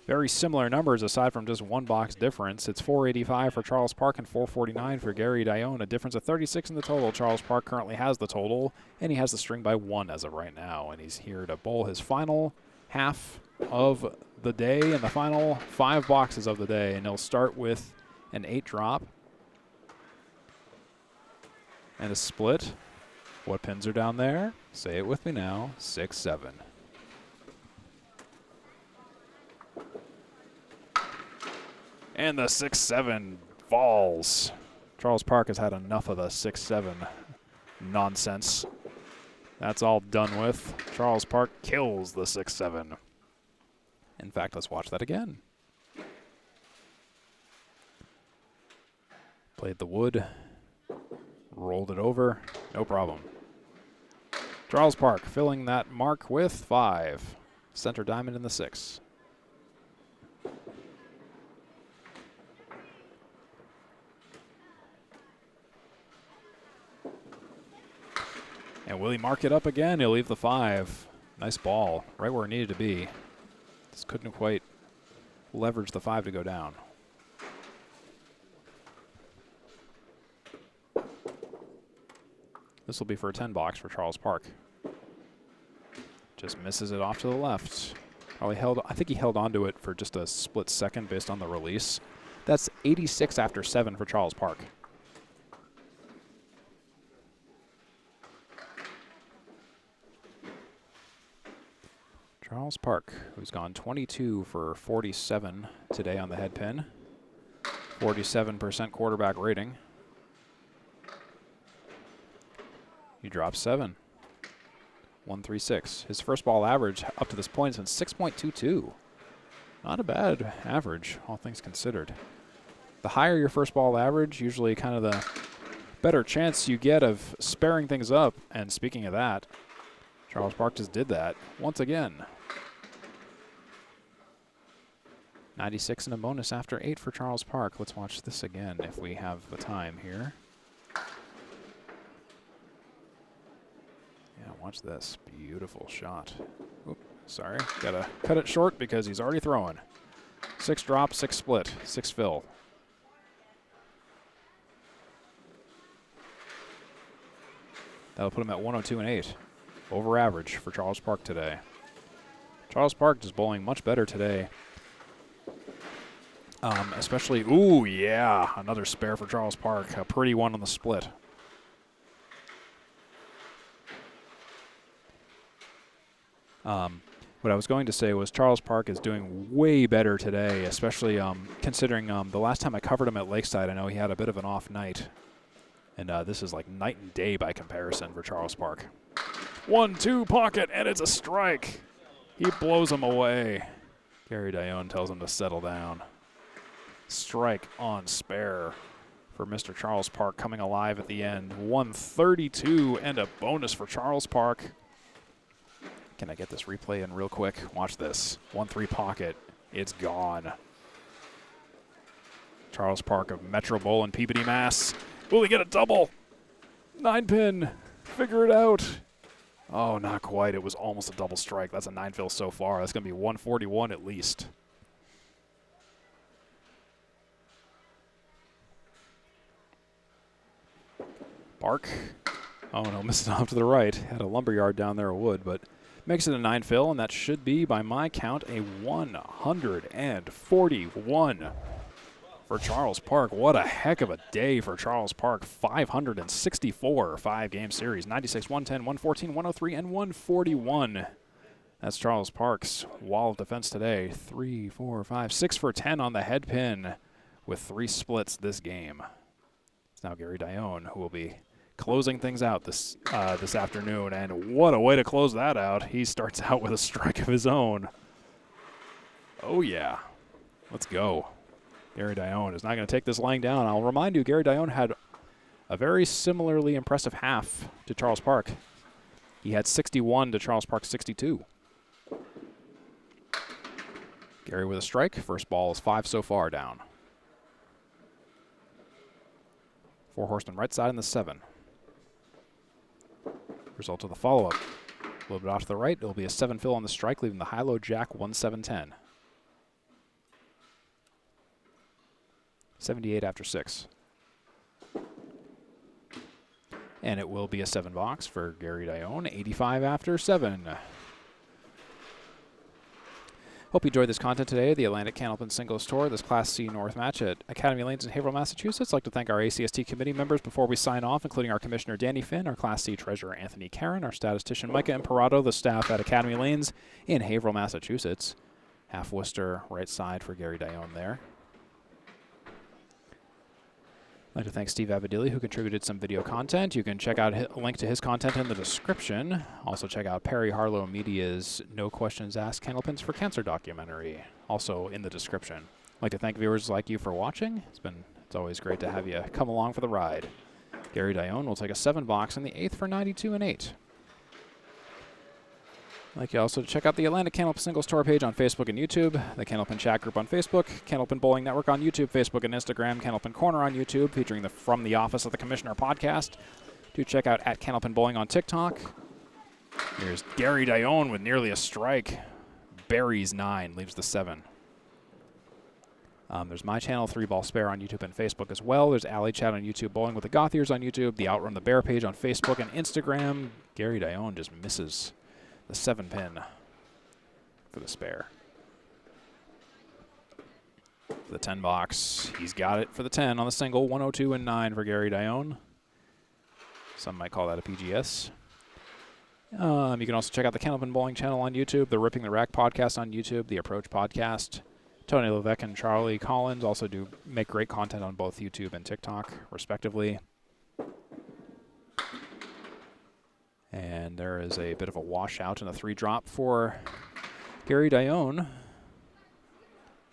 Very similar numbers aside from just 1 box difference. It's 485 for Charles Park and 449 for Garey Dionne. A difference of 36 in the total. Charles Park currently has the total, and he has the string by 1 as of right now. And he's here to bowl his final half of the day and the final 5 boxes of the day. And he'll start with an 8 drop and a split. What pins are down there? Say it with me now. 6, 7. And the 6-7 falls. Charles Park has had enough of the 6-7 nonsense. That's all done with. Charles Park kills the 6-7. In fact, let's watch that again. Played the wood. Rolled it over. No problem. Charles Park filling that mark with 5. Center diamond in the 6. And will he mark it up again? He'll leave the 5. Nice ball. Right where it needed to be. Just couldn't quite leverage the 5 to go down. This will be for a 10 box for Charles Park. Just misses it off to the left. Probably I think he held onto it for just a split second based on the release. That's 86 after 7 for Charles Park. Charles Park, who's gone 22 for 47 today on the head pin. 47% quarterback rating. He drops 7. 136. His first ball average up to this point has been 6.22. Not a bad average, all things considered. The higher your first ball average, usually kind of the better chance you get of sparing things up. And speaking of that, Charles Park just did that once again. 96 and a bonus after 8 for Charles Park. Let's watch this again if we have the time here. Yeah, watch this. Beautiful shot. Oop, sorry. Gotta cut it short because he's already throwing. 6 drop, 6 split, 6 fill. That'll put him at 102 and 8. Over average for Charles Park today. Charles Park is bowling much better today. Especially, ooh, yeah, another spare for Charles Park. A pretty one on the split. What I was going to say was Charles Park is doing way better today, especially considering the last time I covered him at Lakeside, I know he had a bit of an off night. And this is like night and day by comparison for Charles Park. 1-2 pocket, and it's a strike. He blows him away. Garey Dionne tells him to settle down. Strike on spare for Mr. Charles Park coming alive at the end. 132 and a bonus for Charles Park. Can I get this replay in real quick? Watch this. 1-3 pocket. It's gone. Charles Park of Metro Bowl and Peabody, Mass. Will he get a double? 9-pin. Figure it out. Oh, not quite. It was almost a double strike. That's a 9-fill so far. That's going to be 141 at least. Park. Oh, no, missing off to the right. Had a lumberyard down there of wood, but makes it a 9-fill, and that should be, by my count, a 141 for Charles Park. What a heck of a day for Charles Park. 564 5-game series. 96, 110, 114, 103, and 141. That's Charles Park's wall of defense today. 3, 4, 5, 6 for 10 on the head pin with 3 splits this game. It's now Garey Dionne who will be closing things out this afternoon, and what a way to close that out. He starts out with a strike of his own. Oh yeah, let's go. Garey Dionne is not going to take this laying down. I'll remind you, Garey Dionne had a very similarly impressive half to Charles Park. He had 61 to Charles Park's 62. Garey with a strike. First ball is 5 so far down. 4 horsemen right side in the 7. Result of the follow-up. A little bit off to the right. It'll be a 7-fill on the strike, leaving the high-low jack 1-7-10. 78 after 6. And it will be a 7 box for Garey Dionne. 85 after 7. Hope you enjoyed this content today. The Atlantic Candlepin Singles Tour, this Class C North match at Academy Lanes in Haverhill, Massachusetts. I'd like to thank our ACST committee members before we sign off, including our Commissioner Danny Finn, our Class C Treasurer Anthony Karen, our Statistician Micah Imparato, the staff at Academy Lanes in Haverhill, Massachusetts. Half Worcester, right side for Garey Dionne there. I'd like to thank Steve Abadilli, who contributed some video content. You can check out a link to his content in the description. Also check out Perry Harlow Media's No Questions Asked Candlepins for Cancer documentary, also in the description. I'd like to thank viewers like you for watching. It's always great to have you come along for the ride. Garey Dionne will take a 7 box in the 8th for 92 and 8. I'd like you also to check out the Atlantic Candlepin Singles Tour page on Facebook and YouTube, the Candlepin Chat group on Facebook, Candlepin Bowling Network on YouTube, Facebook, and Instagram, Candlepin Corner on YouTube, featuring the From the Office of the Commissioner podcast. Do check out at Candlepin Bowling on TikTok. Here's Garey Dionne with nearly a strike. Buries 9, leaves the 7. There's my channel, 3-Ball Spare on YouTube and Facebook as well. There's Alley Chat on YouTube, Bowling with the Goth Ears on YouTube, the Outrun the Bear page on Facebook and Instagram. Garey Dionne just misses the 7-pin for the spare. For the 10 box, he's got it for the 10 on the single. 102 and 9 for Garey Dionne. Some might call that a PGS. You can also check out the Candlepin Bowling channel on YouTube, the Ripping the Rack podcast on YouTube, the Approach podcast. Tony Levesque and Charlie Collins also do make great content on both YouTube and TikTok, respectively. And there is a bit of a washout and a 3-drop for Garey Dionne.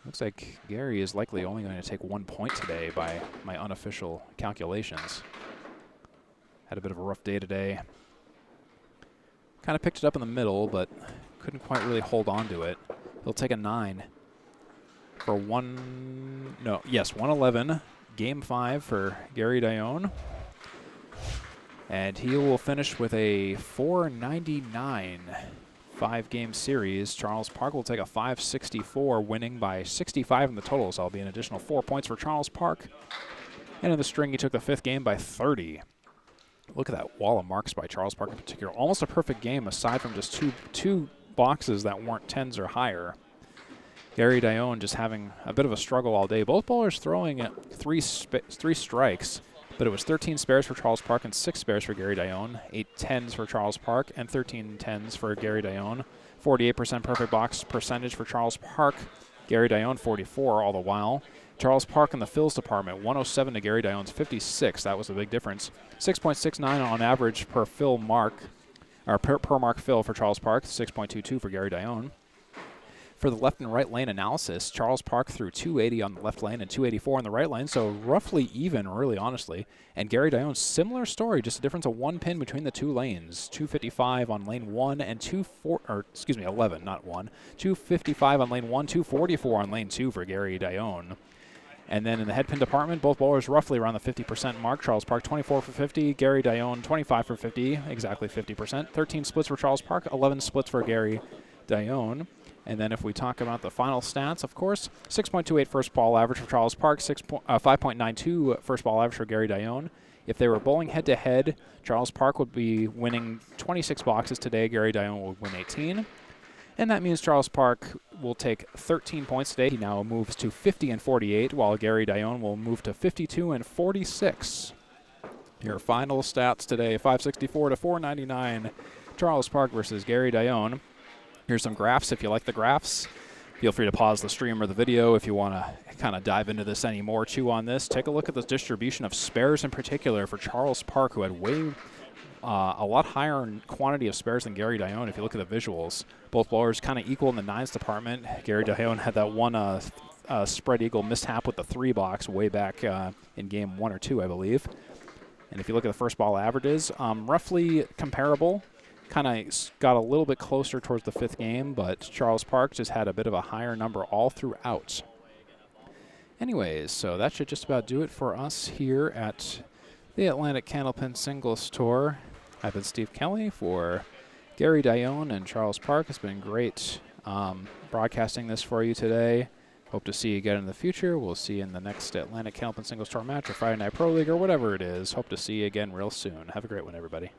Looks like Garey is likely only going to take 1 point today by my unofficial calculations. Had a bit of a rough day today. Kind of picked it up in the middle, but couldn't quite really hold on to it. He'll take a 9 for 111. Game 5 for Garey Dionne. And he will finish with a 499 5-game series. Charles Park will take a 564, winning by 65 in the total, so that'll be an additional 4 points for Charles Park. And in the string, he took the 5th game by 30. Look at that wall of marks by Charles Park in particular. Almost a perfect game aside from just two boxes that weren't 10s or higher. Garey Dionne just having a bit of a struggle all day. Both bowlers throwing at three strikes, but it was 13 spares for Charles Park and 6 spares for Garey Dionne, 8 10s for Charles Park and 13 10s for Garey Dionne. 48% perfect box percentage for Charles Park. Garey Dionne 44 all the while. Charles Park in the fills department, 107 to Garey Dionne's 56. That was a big difference. 6.69 on average per fill mark, or per mark fill for Charles Park, 6.22 for Garey Dionne. For the left and right lane analysis, Charles Park threw 280 on the left lane and 284 on the right lane, so roughly even, really honestly. And Garey Dionne, similar story, just a difference of 1 pin between the 2 lanes. 255 on lane 1 and 11, not 1. 255 on lane 1, 244 on lane 2 for Garey Dionne. And then in the head pin department, both bowlers roughly around the 50% mark. Charles Park 24 for 50, Garey Dionne 25 for 50, exactly 50%. 13 splits for Charles Park, 11 splits for Garey Dionne. And then if we talk about the final stats, of course, 6.28 first ball average for Charles Park, 5.92 first ball average for Garey Dionne. If they were bowling head-to-head, Charles Park would be winning 26 boxes today. Garey Dionne would win 18. And that means Charles Park will take 13 points today. He now moves to 50 and 48, while Garey Dionne will move to 52 and 46. Your final stats today, 564 to 499. Charles Park versus Garey Dionne. Here's some graphs. If you like the graphs, feel free to pause the stream or the video if you want to kind of dive into this any more, chew on this. Take a look at the distribution of spares in particular for Charles Park, who had a lot higher in quantity of spares than Garey Dionne. If you look at the visuals, both bowlers kind of equal in the 9s department. Garey Dionne had that one spread eagle mishap with the 3 box way back in game 1 or 2, I believe. And if you look at the first ball averages, roughly comparable. Kind of got a little bit closer towards the 5th game, but Charles Park just had a bit of a higher number all throughout. Anyways, so that should just about do it for us here at the Atlantic Candlepin Singles Tour. I've been Steve Kelly for Garey Dionne and Charles Park. It's been great broadcasting this for you today. Hope to see you again in the future. We'll see you in the next Atlantic Candlepin Singles Tour match or Friday Night Pro League or whatever it is. Hope to see you again real soon. Have a great one, everybody.